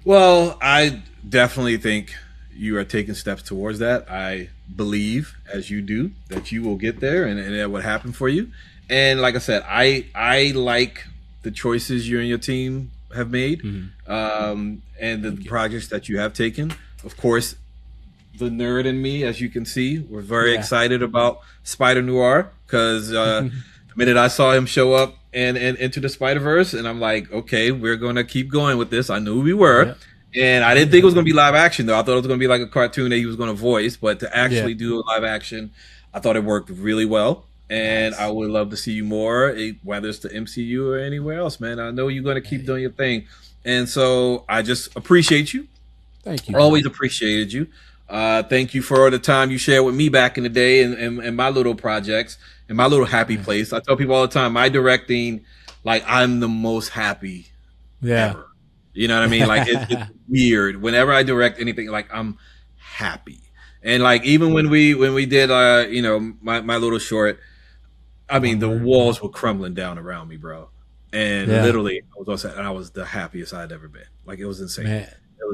[SPEAKER 2] Well, I definitely think you are taking steps towards that. I believe, as you do, that you will get there and that will happen for you. And like I said, I like the choices you and your team have made, and the projects that you have taken. Of course, the nerd in me, as you can see, we're very excited about Spider Noir, because the minute I saw him show up and Into the Spider-Verse, and I'm like, okay, we're going to keep going with this. I knew we were. Yep. And I didn't think it was going to be live action, though. I thought it was going to be like a cartoon that he was going to voice, but to actually do a live action, I thought it worked really well. And I would love to see you more, whether it's the MCU or anywhere else, man. I know you're going to keep doing your thing. And so I just appreciate you.
[SPEAKER 1] Thank you.
[SPEAKER 2] Always appreciated you. Thank you for the time you shared with me back in the day and my little projects and my little happy place. I tell people all the time, my directing, like, I'm the most happy ever. You know what I mean? Like, it's weird. Whenever I direct anything, like, I'm happy. And like, even when we did, my little short, I mean, the walls were crumbling down around me, bro. And
[SPEAKER 1] Yeah.
[SPEAKER 2] literally, I was on set, and I was the happiest I'd ever been. Like, it was insane.
[SPEAKER 1] Man.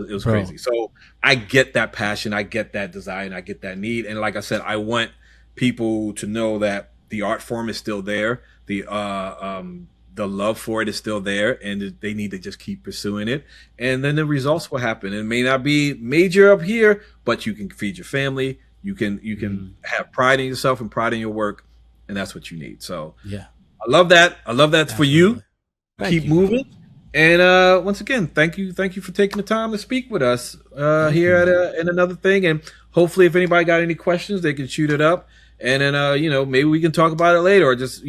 [SPEAKER 2] It was
[SPEAKER 1] Bro.
[SPEAKER 2] crazy. So I get that passion, I get that desire, and I get that need. And like I said, I want people to know that the art form is still there. The love for it is still there, and they need to just keep pursuing it. And then the results will happen. It may not be major up here, but you can feed your family. You can have pride in yourself and pride in your work, and that's what you need. So
[SPEAKER 1] yeah,
[SPEAKER 2] I love that. I love that for you. Keep moving. And once again, thank you for taking the time to speak with us here in another thing. And hopefully, if anybody got any questions, they can shoot it up. And then maybe we can talk about it later, or just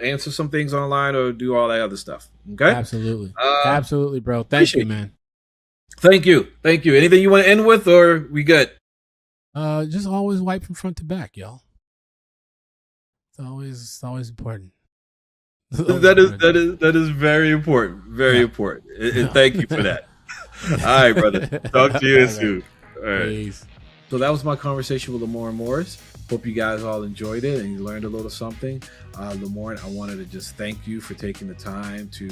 [SPEAKER 2] answer some things online, or do all that other stuff. Okay?
[SPEAKER 1] Absolutely, bro. Thank you, man.
[SPEAKER 2] Thank you. Anything you want to end with, or we good?
[SPEAKER 1] Just always wipe from front to back, y'all. It's always important.
[SPEAKER 2] That is very important. Very important. And thank you for that. All right, brother. Talk to you soon. All right. Peace. So that was my conversation with Lamorne Morris. Hope you guys all enjoyed it and you learned a little something. Lamorne, I wanted to just thank you for taking the time to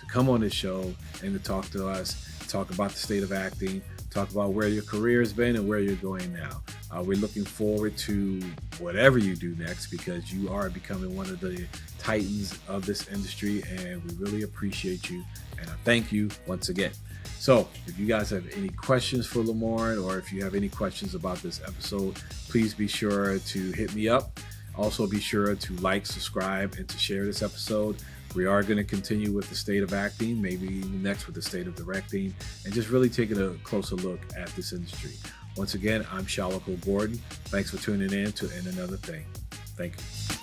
[SPEAKER 2] come on this show and to talk to us, talk about the state of acting, talk about where your career has been and where you're going now. We're looking forward to whatever you do next, because you are becoming one of the titans of this industry, and we really appreciate you. And I thank you once again. So if you guys have any questions for Lamorne, or if you have any questions about this episode, please be sure to hit me up. Also be sure to like, subscribe, and to share this episode. We are going to continue with the state of acting, maybe next with the state of directing, and just really taking a closer look at this industry. Once again, I'm Shalako Gordon. Thanks for tuning in to In Another Thing. Thank you.